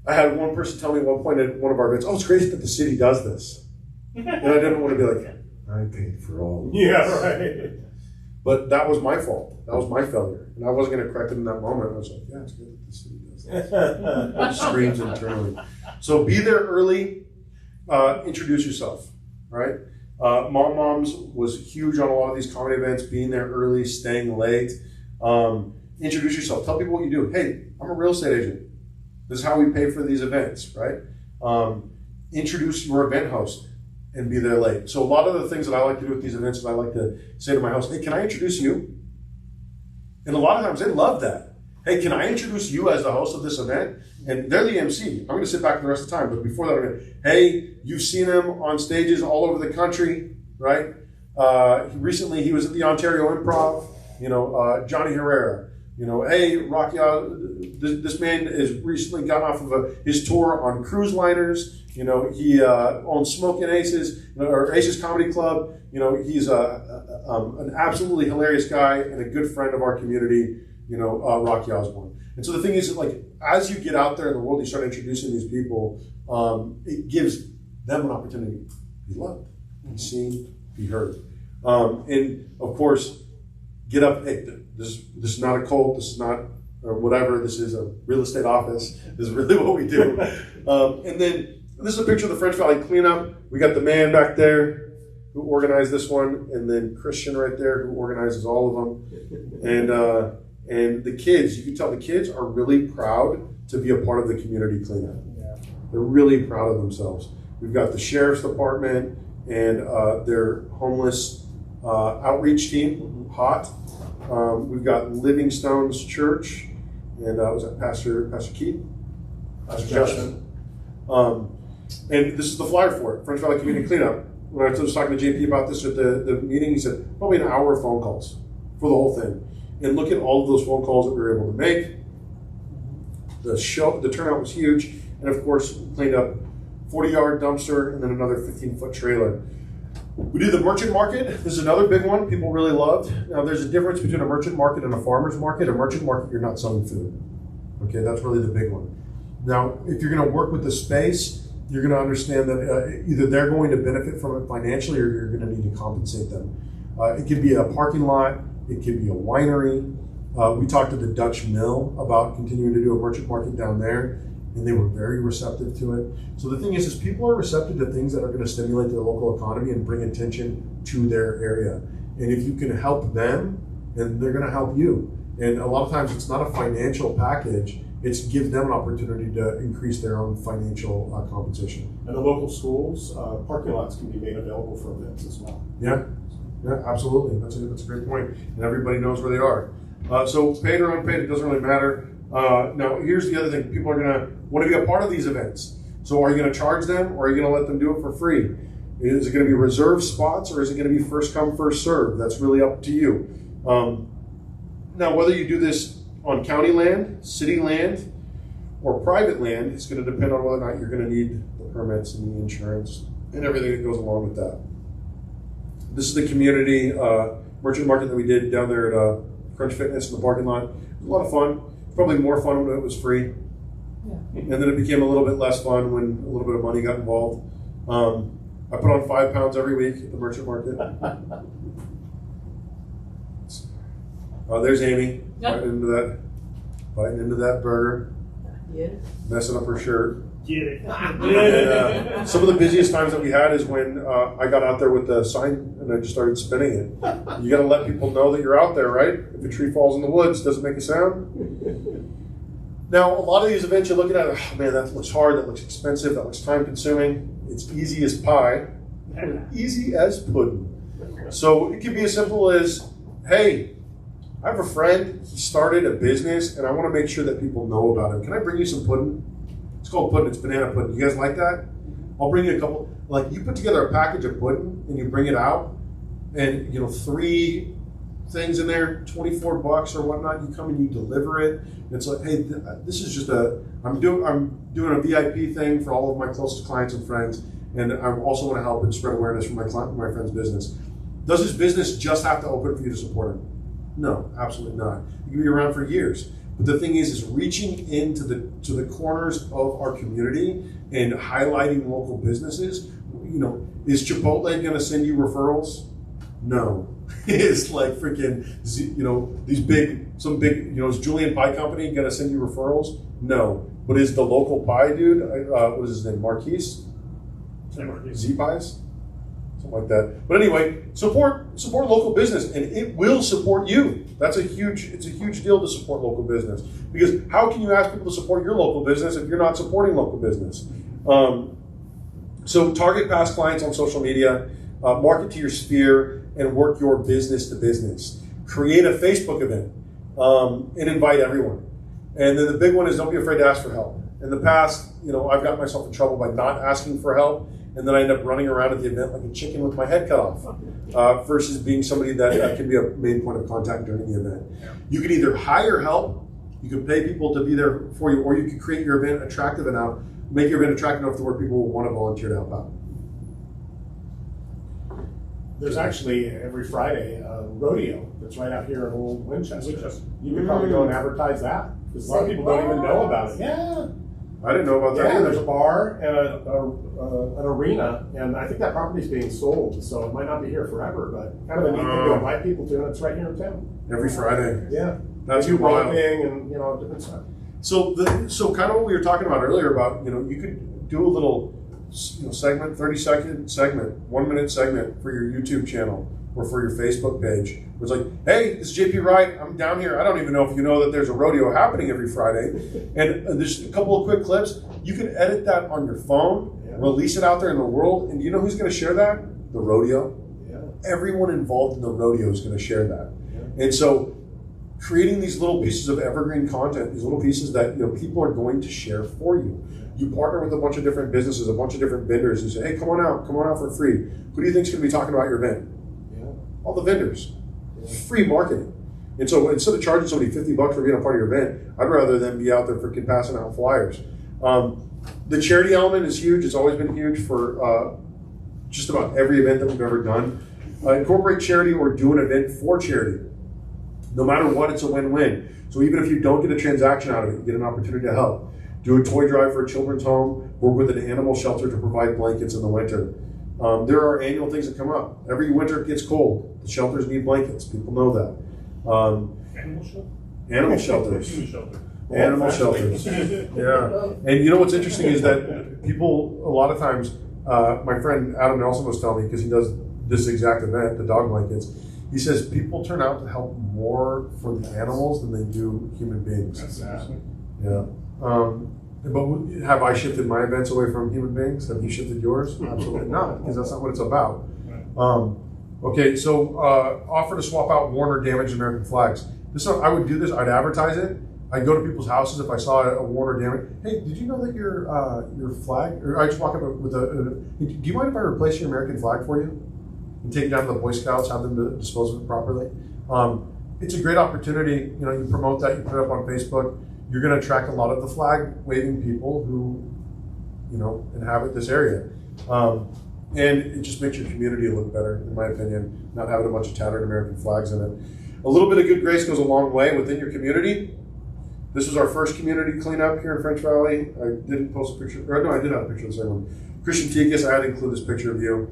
I had one person tell me at one point at one of our events, oh, it's great that the city does this. And I didn't want to be like, I paid for all of this. Yeah, right. But that was my fault. That was my failure. And I wasn't going to correct it in that moment. I was like, yeah, it's good that the city does this. Screams internally. So be there early. Introduce yourself, right? Moms was huge on a lot of these comedy events, being there early, staying late. Introduce yourself. Tell people what you do. Hey, I'm a real estate agent. This is how we pay for these events, right? Introduce your event host and be there late. So a lot of the things that I like to do with these events is I like to say to my host, hey, can I introduce you? And a lot of times they love that. Hey, can I introduce you as the host of this event? And they're the MC. I'm going to sit back for the rest of the time. But before that, I'm going to, hey, you've seen him on stages all over the country, right? Recently, he was at the Ontario Improv, Johnny Herrera. Hey, Rocky, this man has recently gotten off of his tour on cruise liners. He owns Smokin' Aces, or Aces Comedy Club. He's an absolutely hilarious guy and a good friend of our community, Rocky Osborne. And so the thing is, like, as you get out there in the world, you start introducing these people, it gives them an opportunity to be loved, be seen, be heard. And of course, get up, hey, this is not a cult, this is not whatever, this is a real estate office, this is really what we do. And then this is a picture of the French Valley cleanup. We got the man back there who organized this one, and then Christian right there who organizes all of them. And the kids, you can tell the kids are really proud to be a part of the community cleanup. Yeah. They're really proud of themselves. We've got the sheriff's department and their homeless outreach team, HOT. We've got Livingstone's church, and was that Pastor Keith? Pastor Justin. And this is the flyer for it, French Valley Community Cleanup. When I was talking to JP about this at the meeting, he said probably an hour of phone calls for the whole thing. And look at all of those phone calls that we were able to make. The turnout was huge, and of course, we cleaned up 40-yard dumpster and then another 15-foot trailer. We did the merchant market. This is another big one people really loved. Now, there's a difference between a merchant market and a farmer's market. A merchant market, you're not selling food. Okay, that's really the big one. Now, if you're going to work with the space, you're going to understand that either they're going to benefit from it financially or you're going to need to compensate them. It could be a parking lot. It could be a winery. We talked to the Dutch Mill about continuing to do a merchant market down there, and they were very receptive to it. So the thing is people are receptive to things that are going to stimulate their local economy and bring attention to their area. And if you can help them, then they're going to help you. And a lot of times it's not a financial package, it's gives them an opportunity to increase their own financial compensation. And the local schools, parking lots can be made available for events as well. Yeah, absolutely. That's a great point. And everybody knows where they are. So paid or unpaid, it doesn't really matter. Now, here's the other thing. People are going to want to be a part of these events. So are you going to charge them or are you going to let them do it for free? Is it going to be reserved spots or is it going to be first come, first serve? That's really up to you. Now, whether you do this on county land, city land, or private land, it's going to depend on whether or not you're going to need the permits and the insurance and everything that goes along with that. This is the community merchant market that we did down there at Crunch Fitness in the parking lot. It was a lot of fun. Probably more fun when it was free. Yeah. And then it became a little bit less fun when a little bit of money got involved. I put on 5 pounds every week at the merchant market. There's Amy biting into that burger, messing up her shirt. Get it. And, some of the busiest times that we had is when I got out there with the sign and I just started spinning it. You got to let people know that you're out there, right? If a tree falls in the woods, doesn't make a sound. Now, a lot of these events you're looking at, oh man, that looks hard, that looks expensive, that looks time consuming. It's easy as pie, easy as pudding. So it can be as simple as, hey, I have a friend, he started a business and I want to make sure that people know about him. Can I bring you some pudding? It's called pudding, it's banana pudding. You guys like that? I'll bring you a couple, like you put together a package of pudding and you bring it out and 3 things in there, $24 or whatnot, you come and you deliver it. And it's like, hey, this is just I'm doing a VIP thing for all of my closest clients and friends. And I also want to help and spread awareness for my friend's business. Does his business just have to open for you to support him? No, absolutely not. You can be around for years. But the thing is reaching into the corners of our community and highlighting local businesses. Is Chipotle going to send you referrals? No. It's like freaking, is Julian Pie Company going to send you referrals? No. But is the local pie dude, what is his name, Marquise? Z Pies? Something like that. But anyway, support local business and it will support you. It's a huge deal to support local business, because how can you ask people to support your local business if you're not supporting local business? So target past clients on social media, market to your sphere, and work your business to business. Create a Facebook event and invite everyone. And then the big one is don't be afraid to ask for help. In the past, I've got myself in trouble by not asking for help, and then I end up running around at the event like a chicken with my head cut off, versus being somebody that can be a main point of contact during the event. You can either hire help, you can pay people to be there for you, or you can create your event attractive enough, make your event attractive enough to where people will want to volunteer to help out. There's actually every Friday a rodeo that's right out here in Old Winchester. You could probably go and advertise that, because a lot of people don't even know about it. Yeah. I didn't know about that Yeah, either. there's a bar and an arena, and I think that property's being sold, so it might not be here forever, but kind of a neat thing to invite people to, and it's right here in town. Every Friday. Yeah. That's They do wild. roping and, different stuff. So kind of what we were talking about earlier about, you could do a little segment, 30-second segment, 1-minute segment for your YouTube channel or for your Facebook page. It's like, hey, this is JP Wright. I'm down here. I don't even know if you know that there's a rodeo happening every Friday. And there's a couple of quick clips. You can edit that on your phone release it out there in the world. And do you know who's going to share that? The rodeo. Yeah. Everyone involved in the rodeo is going to share that. Yeah. And so creating these little pieces of evergreen content, these little pieces that people are going to share for you. You partner with a bunch of different businesses, a bunch of different vendors, and say, hey, come on out for free. Who do you think is going to be talking about your event? Yeah. All the vendors. Yeah. Free marketing. And so instead of charging somebody $50 for being a part of your event, I'd rather them be out there freaking passing out flyers. The charity element is huge. It's always been huge for just about every event that we've ever done. Incorporate charity or do an event for charity. No matter what, it's a win-win. So even if you don't get a transaction out of it, you get an opportunity to help. Do a toy drive for a children's home, work with an animal shelter to provide blankets in the winter. There are annual things that come up. Every winter it gets cold. The shelters need blankets. People know that. Animal shelter? Animal shelters. Human shelter. Animal shelters. Yeah. And you know what's interesting is that people, a lot of times, my friend Adam Nelson was telling me, because he does this exact event, the dog blankets, he says people turn out to help more for the animals than they do human beings. That's sad. Yeah. But have I shifted my events away from human beings? Have you shifted yours? Absolutely not, because that's not what it's about. Okay, so offer to swap out worn or damaged American flags. I would do this. I'd advertise it. I'd go to people's houses if I saw a worn or damaged. Hey, did you know that your flag? Or I just walk up with do you mind if I replace your American flag for you and take it down to the Boy Scouts, have them to dispose of it properly? It's a great opportunity. You promote that. You put it up on Facebook. You're going to attract a lot of the flag waving people who, inhabit this area. And it just makes your community look better, in my opinion, not having a bunch of tattered American flags in it. A little bit of good grace goes a long way within your community. This was our first community cleanup here in French Valley. I didn't post a picture, or no, I did have a picture of the same one. Christian Tikas, I had to include this picture of you.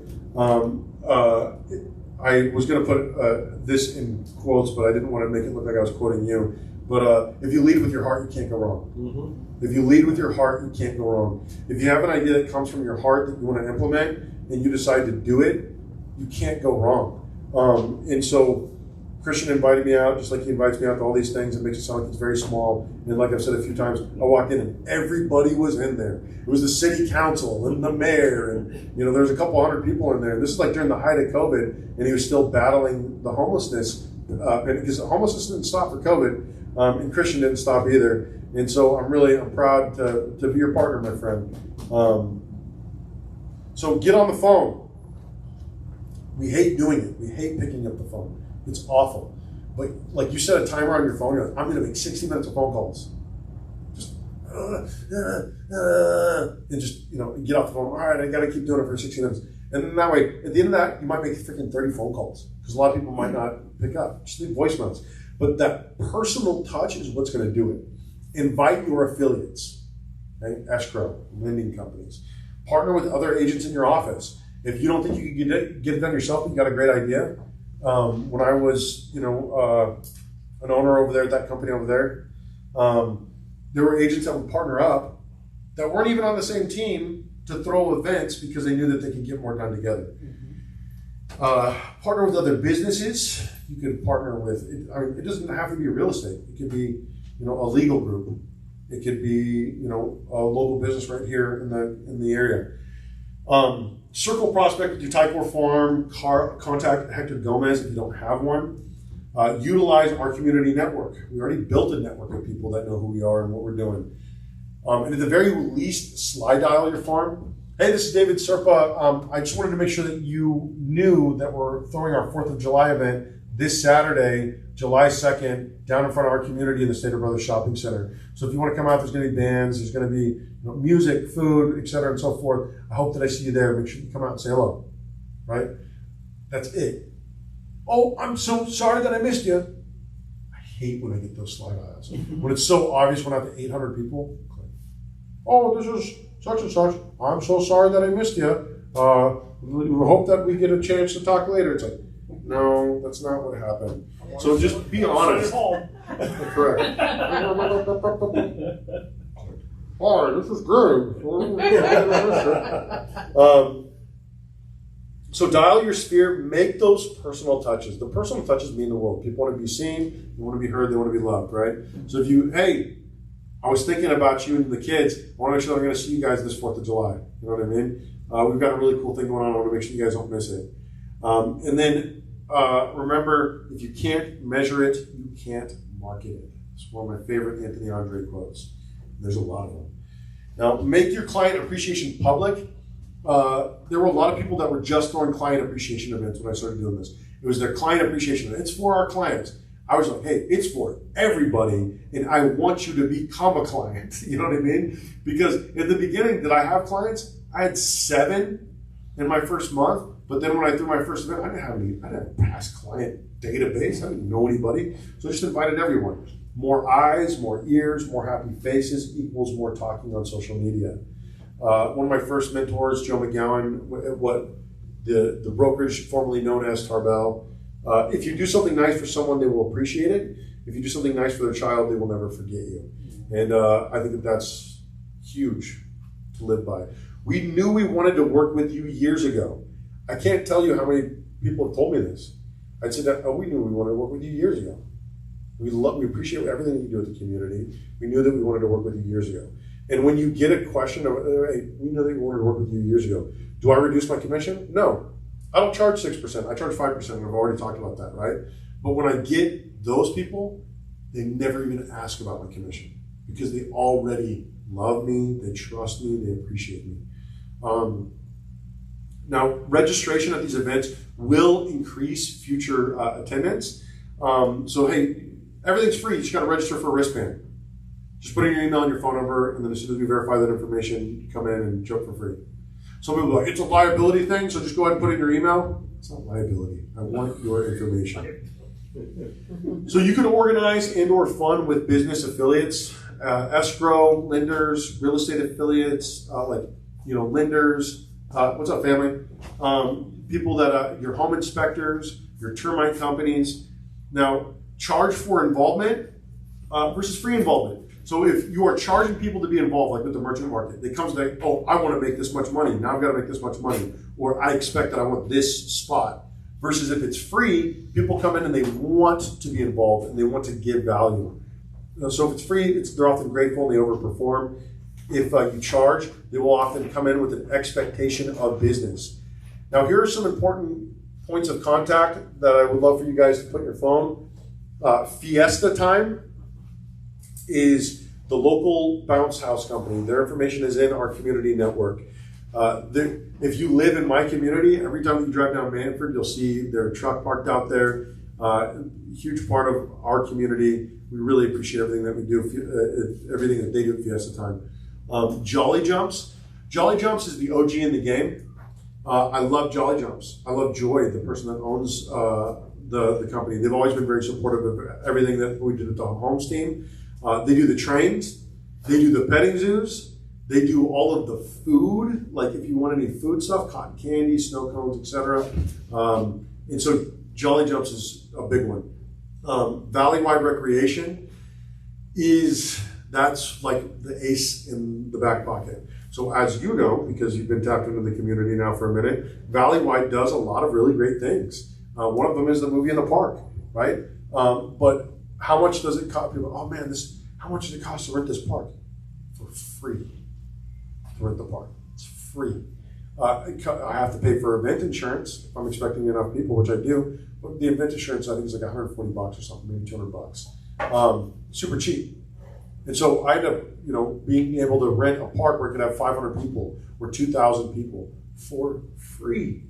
I was going to put this in quotes, but I didn't want to make it look like I was quoting you. But if you lead with your heart, you can't go wrong. Mm-hmm. If you lead with your heart, you can't go wrong. If you have an idea that comes from your heart that you want to implement and you decide to do it, you can't go wrong. And so Christian invited me out, just like he invites me out to all these things. It makes it sound like it's very small. And like I've said a few times, I walked in and everybody was in there. It was the city council and the mayor, and there's a couple hundred people in there. This is like during the height of COVID, and he was still battling the homelessness, because homelessness didn't stop for COVID. And Christian didn't stop either. And so I'm proud to be your partner, my friend. So get on the phone. We hate doing it. We hate picking up the phone. It's awful. But like you set a timer on your phone, you're like, I'm going to make 60 minutes of phone calls. Just, and just, get off the phone. All right, I got to keep doing it for 60 minutes. And then that way, at the end of that, you might make freaking 30 phone calls, because a lot of people might not pick up. Just leave voicemails. But that personal touch is what's going to do it. Invite your affiliates, okay? Escrow, lending companies. Partner with other agents in your office. If you don't think you can get it done yourself, you got a great idea. When I was, an owner over there at that company over there, there were agents that would partner up that weren't even on the same team to throw events because they knew that they could get more done together. Partner with other businesses. You could partner with, it doesn't have to be real estate. It could be, a legal group. It could be, a local business right here in the area. Circle prospect with your type or form. Contact Hector Gomez if you don't have one. Utilize our community network. We already built a network of people that know who we are and what we're doing. And at the very least, slide dial your farm. Hey, this is David Serpa. I just wanted to make sure that you knew that we're throwing our 4th of July event this Saturday, July 2nd, down in front of our community in the Stater Brothers Shopping Center. So if you want to come out, there's going to be bands, there's going to be music, food, etc., and so forth. I hope that I see you there. Make sure you come out and say hello. Right? That's it. Oh, I'm so sorry that I missed you. I hate when I get those slide aisles. When it's so obvious when I have 800 people. Oh, this is such and such. I'm so sorry that I missed you. We hope that we get a chance to talk later. It's like, no, that's not what happened. So just be honest. Correct. Hi, this is Greg. So dial your sphere, make those personal touches. The personal touches mean the world. People want to be seen, they want to be heard, they want to be loved, right? So if you, hey, I was thinking about you and the kids. I want to make sure I'm going to see you guys this 4th of July. You know what I mean? We've got a really cool thing going on. I want to make sure you guys don't miss it. And then remember, if you can't measure it, you can't market it. It's one of my favorite Anthony Andre quotes. There's a lot of them. Now, make your client appreciation public. There were a lot of people that were just throwing client appreciation events when I started doing this. It was their client appreciation event. It's for our clients. I was like, hey, it's for everybody, and I want you to become a client. You know what I mean? Because at the beginning, did I have clients? I had 7 in my first month, but then when I threw my first event, I didn't have a past client database. I didn't know anybody. So I just invited everyone. More eyes, more ears, more happy faces equals more talking on social media. One of my first mentors, Joe McGowan, what the brokerage formerly known as Tarbell. If you do something nice for someone, they will appreciate it. If you do something nice for their child, they will never forget you. And I think that's huge to live by. We knew we wanted to work with you years ago. I can't tell you how many people have told me this. I'd say that, we knew we wanted to work with you years ago. We appreciate everything that you do with the community. We knew that we wanted to work with you years ago. And when you get a question of, hey, we know that we wanted to work with you years ago. Do I reduce my commission? No. I don't charge 6%. I charge 5%. And I've already talked about that, right? But when I get those people, they never even ask about my commission because they already love me, they trust me, they appreciate me. Now, registration at these events will increase future attendance. So, hey, everything's free. You just got to register for a wristband. Just put in your email and your phone number, and then as soon as we verify that information, you come in and show up for free. Some people are like, it's a liability thing, so just go ahead and put in your email. It's not liability. I want your information. So you can organize and or fund with business affiliates, escrow, lenders, real estate affiliates, lenders. What's up, family? People that your home inspectors, your termite companies. Now, charge for involvement versus free involvement. So if you are charging people to be involved, like with the merchant market, it comes like, oh, I want to make this much money. Now I've got to make this much money. Or I expect that I want this spot. Versus if it's free, people come in and they want to be involved and they want to give value. So if it's free, they're often grateful and they overperform. If you charge, they will often come in with an expectation of business. Now, here are some important points of contact that I would love for you guys to put in your phone. Fiesta Time is the local bounce house company. Their information is in our community network. If you live in my community, every time you drive down Manford, you'll see their truck parked out there. Huge part of our community. We really appreciate everything that we do, everything that they do at Fiesta Time. Jolly Jumps. Jolly Jumps is the OG in the game. I love Jolly Jumps. I love Joy, the person that owns the company. They've always been very supportive of everything that we do with the Homes team. They do the trains. They do the petting zoos. They do all of the food, like if you want any food stuff, cotton candy, snow cones, etc. And so Jolly Jumps is a big one. Valley-wide recreation that's like the ace in the back pocket. So as you know, because you've been tapped into the community now for a minute, Valley-wide does a lot of really great things. One of them is the movie in the park, right? But how much does it cost? People, oh man, how much does it cost to rent this park? For free. To rent the park. It's free. I have to pay for event insurance if I'm expecting enough people, which I do. But the event insurance I think is like $140 or something, maybe $200. Super cheap. And so I end up, being able to rent a park where it could have 500 people or 2,000 people for free.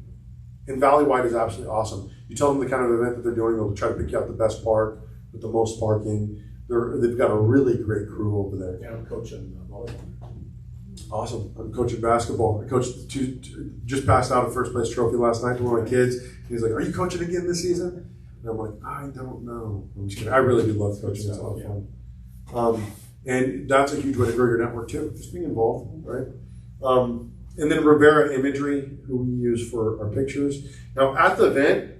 And Valley-wide is absolutely awesome. You tell them the kind of event that they're doing, they'll try to pick you out the best park with the most parking. They've got a really great crew over there. Yeah, I'm coaching volleyball. Awesome. I'm coaching basketball. I coached just passed out a first place trophy last night to one of my kids. He's like, are you coaching again this season? And I'm like, I don't know. I'm just kidding. I really do love coaching. It's a lot of fun. And that's a huge way to grow your network too. Just being involved, right? And then Rivera Imagery, who we use for our pictures. Now at the event,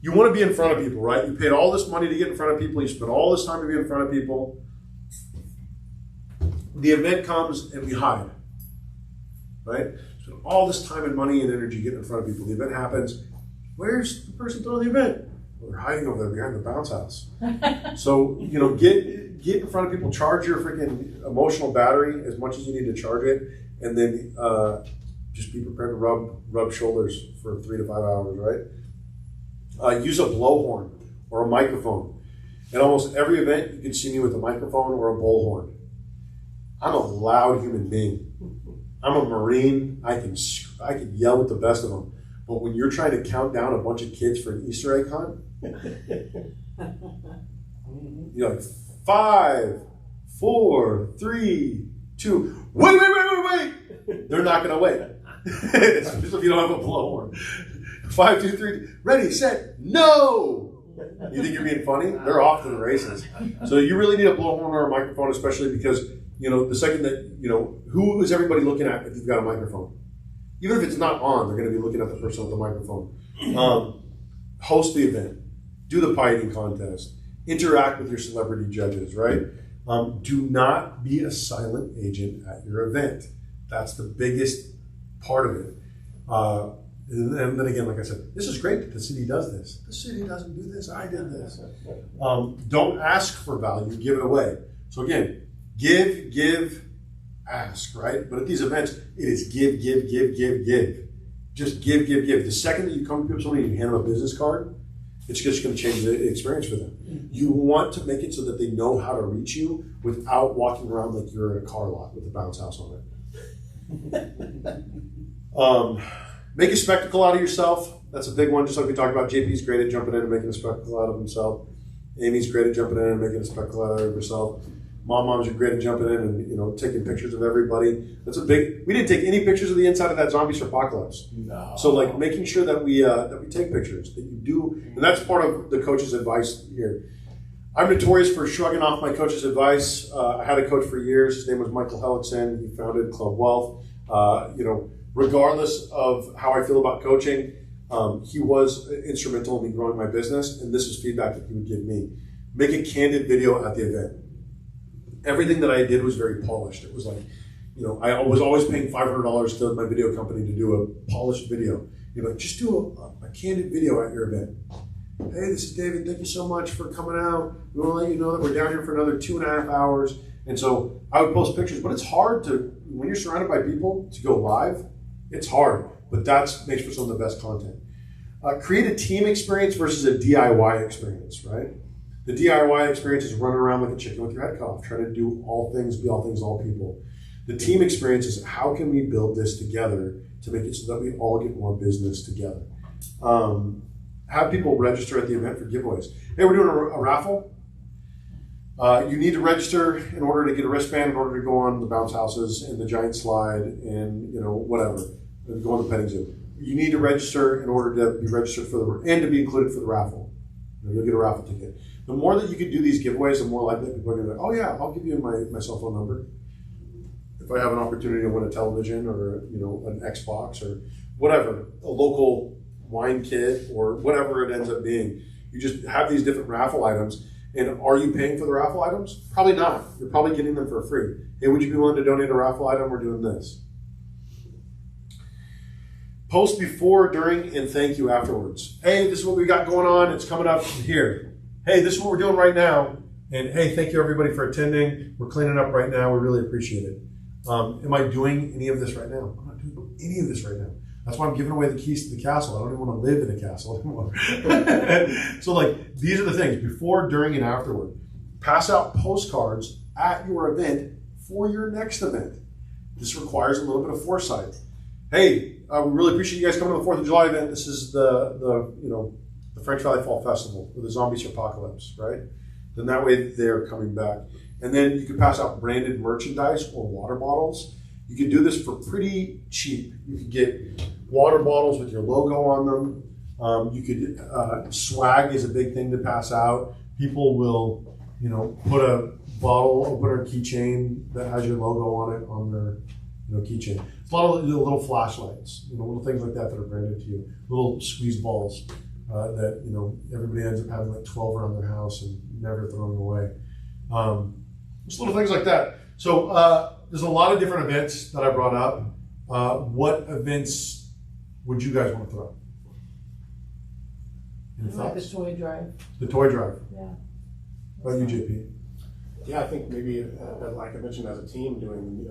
you want to be in front of people, right? You paid all this money to get in front of people. You spent all this time to be in front of people. The event comes and we hide, right? Spend all this time and money and energy getting in front of people. The event happens. Where's the person throwing the event? Well, they're hiding over there behind the bounce house. So, you know, get in front of people, charge your freaking emotional battery as much as you need to charge it, and then just be prepared to rub shoulders for 3 to 5 hours, right? Use a blowhorn or a microphone. At almost every event, you can see me with a microphone or a bullhorn. I'm a loud human being. I'm a Marine. I can yell with the best of them. But when you're trying to count down a bunch of kids for an Easter egg hunt, you're like 5, 4, 3, 2. Wait! They're not going to wait. Especially if you don't have a blowhorn. 5, 2, 3. Ready, set, no. You think you're being funny? They're off to the races. So you really need a blowhorn or a microphone, especially because, you know, the second that, you know, who is everybody looking at if you've got a microphone? Even if it's not on, they're going to be looking at the person with the microphone. Host the event. Do the pie eating contest. Interact with your celebrity judges, right? Do not be a silent agent at your event. That's the biggest part of it. And then again, like I said, this is great that the city does this. The city doesn't do this. I did this. Don't ask for value. Give it away. So again, give, ask, right? But at these events, it is give. Just give. The second that you come to somebody and you hand them a business card, it's just going to change the experience for them. You want to make it so that they know how to reach you without walking around like you're in a car lot with a bounce house on it. Make a spectacle out of yourself. That's a big one, just like we talked about. JP's great at jumping in and making a spectacle out of himself. Amy's great at jumping in and making a spectacle out of herself. Moms are great at jumping in and, you know, taking pictures of everybody. That's a big. We didn't take any pictures of the inside of that zombie apocalypse. No. So like making sure that we take pictures, that you do, and that's part of the coach's advice here. I'm notorious for shrugging off my coach's advice. I had a coach for years. His name was Michael Hellickson. He founded Club Wealth. You know, regardless of how I feel about coaching, he was instrumental in me growing my business. And this is feedback that he would give me. Make a candid video at the event. Everything that I did was very polished. It was like, you know, I was always paying $500 to my video company to do a polished video. You're like, just do a candid video at your event. Hey, this is David. Thank you so much for coming out. We want to let you know that we're down here for another 2.5 hours. And so I would post pictures, but it's hard to, when you're surrounded by people, to go live. It's hard, but that makes for some of the best content. Create a team experience versus a DIY experience, right? The DIY experience is running around like a chicken with your head cut off, trying to do all things, be all things, all people. The team experience is how can we build this together to make it so that we all get more business together. Have people register at the event for giveaways. Hey, we're doing a raffle. You need to register in order to get a wristband, in order to go on the bounce houses and the giant slide and, you know, whatever, and go on the petting zoo. You need to register in order to be registered for and to be included for the raffle. You'll get a raffle ticket. The more that you can do these giveaways, the more likely people are going to be like, oh yeah, I'll give you my cell phone number. If I have an opportunity to win a television or, you know, an Xbox or whatever, a local wine kit or whatever it ends up being, you just have these different raffle items. And are you paying for the raffle items? Probably not. You're probably getting them for free. Hey, would you be willing to donate a raffle item? We're doing this. Post before, during, and thank you afterwards. Hey, this is what we got going on. It's coming up here. Hey, this is what we're doing right now. And hey, thank you everybody for attending. We're cleaning up right now. We really appreciate it. Am I doing any of this right now? I'm not doing any of this right now. That's why I'm giving away the keys to the castle. I don't even want to live in a castle anymore. So like, these are the things, before, during, and afterward. Pass out postcards at your event for your next event. This requires a little bit of foresight. Hey, we really appreciate you guys coming to the 4th of July event. This is the French Valley Fall Festival, or the Zombie Apocalypse, right? Then that way they're coming back. And then you can pass out branded merchandise or water bottles. You can do this for pretty cheap. You can get water bottles with your logo on them. You could, swag is a big thing to pass out. People will, you know, put a bottle, open a keychain that has your logo on it on their, you know, keychain. It's a lot of little flashlights, you know, little things like that that are branded to you. Little squeeze balls that, you know, everybody ends up having like 12 around their house and never throwing away. Just little things like that. So there's a lot of different events that I brought up. What events would you guys want to throw? Any Like the thoughts? toy drive. The toy drive. Yeah. How about you, JP? Yeah, I think maybe, like I mentioned, as a team doing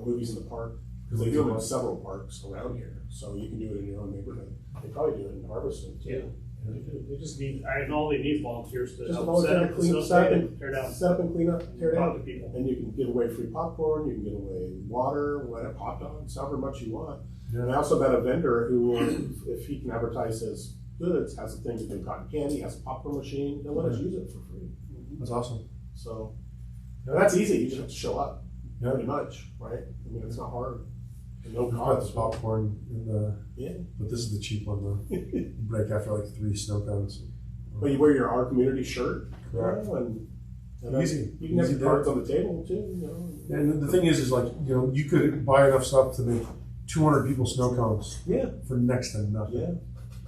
movies in the park, because they do them in several parks around here. So you can do it in your own neighborhood. They probably do it in Harveston too. They just need, I know they need volunteers to Just help volunteer set to up, clean facilitate, up and tear down. Set up and clean up, tear Talk to down. people. And you can give away free popcorn, you can give away water, whatever, hot dogs, however much you want. And I also got a vendor who will, if he can advertise his goods, has a thing to do cotton candy, has a popcorn machine, they'll let us use it for free. That's awesome. So, and that's easy, you just have to show up, Yeah. pretty much, right? I mean, it's not hard. And no We've got this cost. popcorn, Yeah. but this is the cheap one though. You break after like 3 snow cones. But you wear your Our Community shirt, you Correct. know, and Easy. you can have Easy your cards to- on the table too, you know. And the thing is like, you know, you could buy enough stuff to make 200 people snow cones Yeah, for next to nothing. yeah.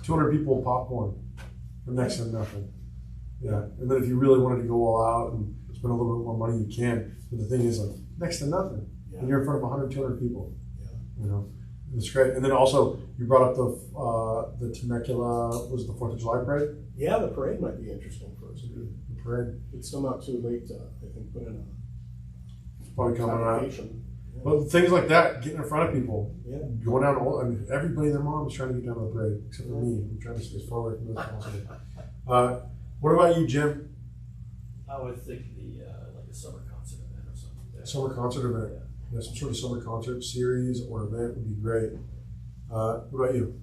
200 people popcorn for next to nothing. Yeah. And then if you really wanted to go all out and spend a little bit more money, you can. But the thing is like next to nothing. Yeah. And you're in front of 100, 200 people. Yeah. You know, it's great. And then also you brought up the Temecula, was it the 4th of July parade? Yeah, the parade might be interesting for us to do. The parade. It's still not too late to, I think, put in It's probably coming out. application. Yeah. But things like that, getting in front of people, Yeah. going down, I mean, everybody and their mom is trying to get down to the parade, except for me. I'm trying to stay as far away from this as possible. What about you, Jim? I would think like a summer concert event or something like that. Summer concert event. Yeah, some sort of summer concert series or event would be great. What about you?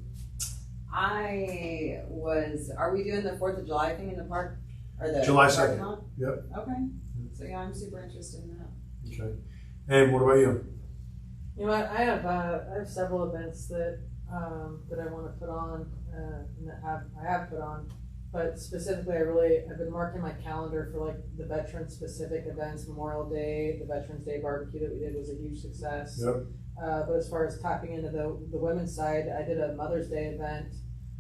Are we doing the 4th of July thing in the park? Or the July parking 2nd. lot? Yep. Okay. So yeah, I'm super interested in that. Okay. And what about you? You know what? I have several events that that I want to put on and that I have put on, but specifically I've been marking my calendar for like the veteran specific events. Memorial Day, the Veterans Day barbecue that we did was a huge success. Yep. But as far as tapping into the women's side, I did a Mother's Day event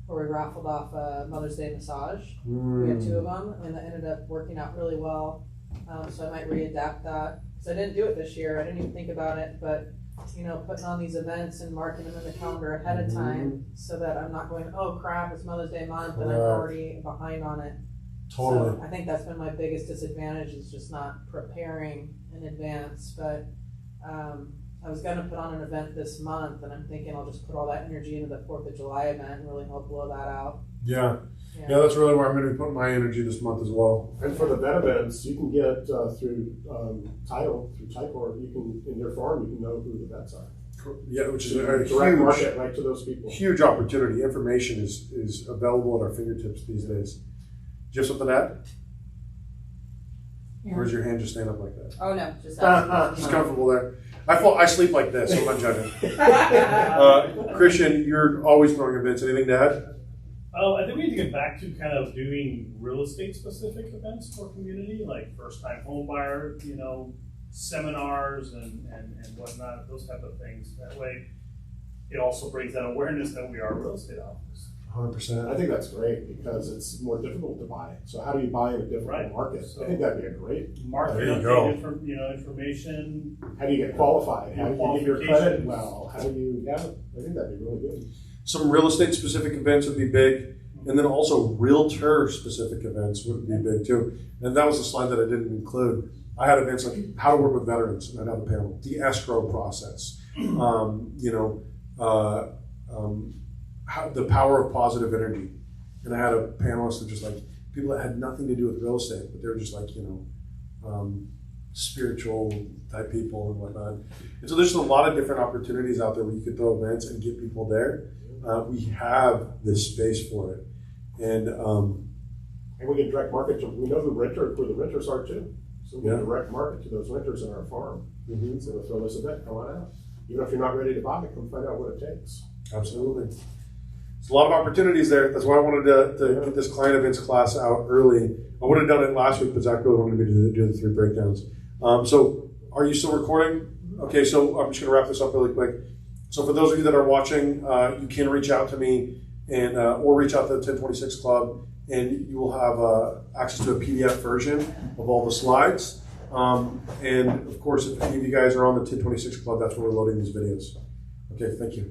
where we raffled off a Mother's Day massage. We had 2 of them, and that ended up working out really well. So I might readapt that. So I didn't do it this year. I didn't even think about it, but you know, putting on these events and marking them in the calendar ahead of time so that I'm not going, oh crap, it's Mother's Day month and I'm already behind on it. Totally. So I think that's been my biggest disadvantage is just not preparing in advance. But I was going to put on an event this month, and I'm thinking I'll just put all that energy into the 4th of July event and really help blow that out. Yeah. Yeah, that's really where I'm going to be putting my energy this month as well. And for the vet events, you can get through title, through Tycor, you can, in your farm, you can know who the vets are. Yeah, which is a Direct market right to those people. huge opportunity. Information is available at our fingertips these days. Do you have something to add? Yeah. Or is your hand just staying up like that? Oh no, just Just comfortable there. I sleep like this, so I'm not judging. Christian, you're always throwing events. Anything to add? I think we need to get back to kind of doing real estate specific events for community, like first time home buyer, you know, seminars and whatnot, those type of things. That way it also brings that awareness that we are a real estate office. 100%. I think that's great because it's more difficult to buy. So how do you buy in a difficult Right. market? So- I think that'd be a great. Market There you go. update information. How do you get qualified? How do you get your credit Qualifications. well? How do you, yeah, I think that'd be really good. Some real estate specific events would be big. And then also realtor specific events would be big too. And that was the slide that I didn't include. I had events like how to work with veterans, and I'd have a panel, the escrow process, how, the power of positive energy. And I had a panelist of just like people that had nothing to do with real estate, but they were just like, spiritual type people and whatnot. And so there's a lot of different opportunities out there where you could throw events and get people there. We have this space for it. And we can direct market to, we know who the renters are too. So we Yeah. can direct market to those renters in our farm. So we'll throw this event, come on out. Even if you're not ready to buy it, come find out what it takes. Absolutely. There's a lot of opportunities there. That's why I wanted to get this client events class out early. I would have done it last week, but Zach really wanted me to do the 3 breakdowns. So are you still recording? Okay, so I'm just going to wrap this up really quick. So for those of you that are watching, you can reach out to me and or reach out to the 1026 Club, and you will have access to a PDF version of all the slides. And of course, if any of you guys are on the 1026 Club, that's where we're loading these videos. Okay, thank you.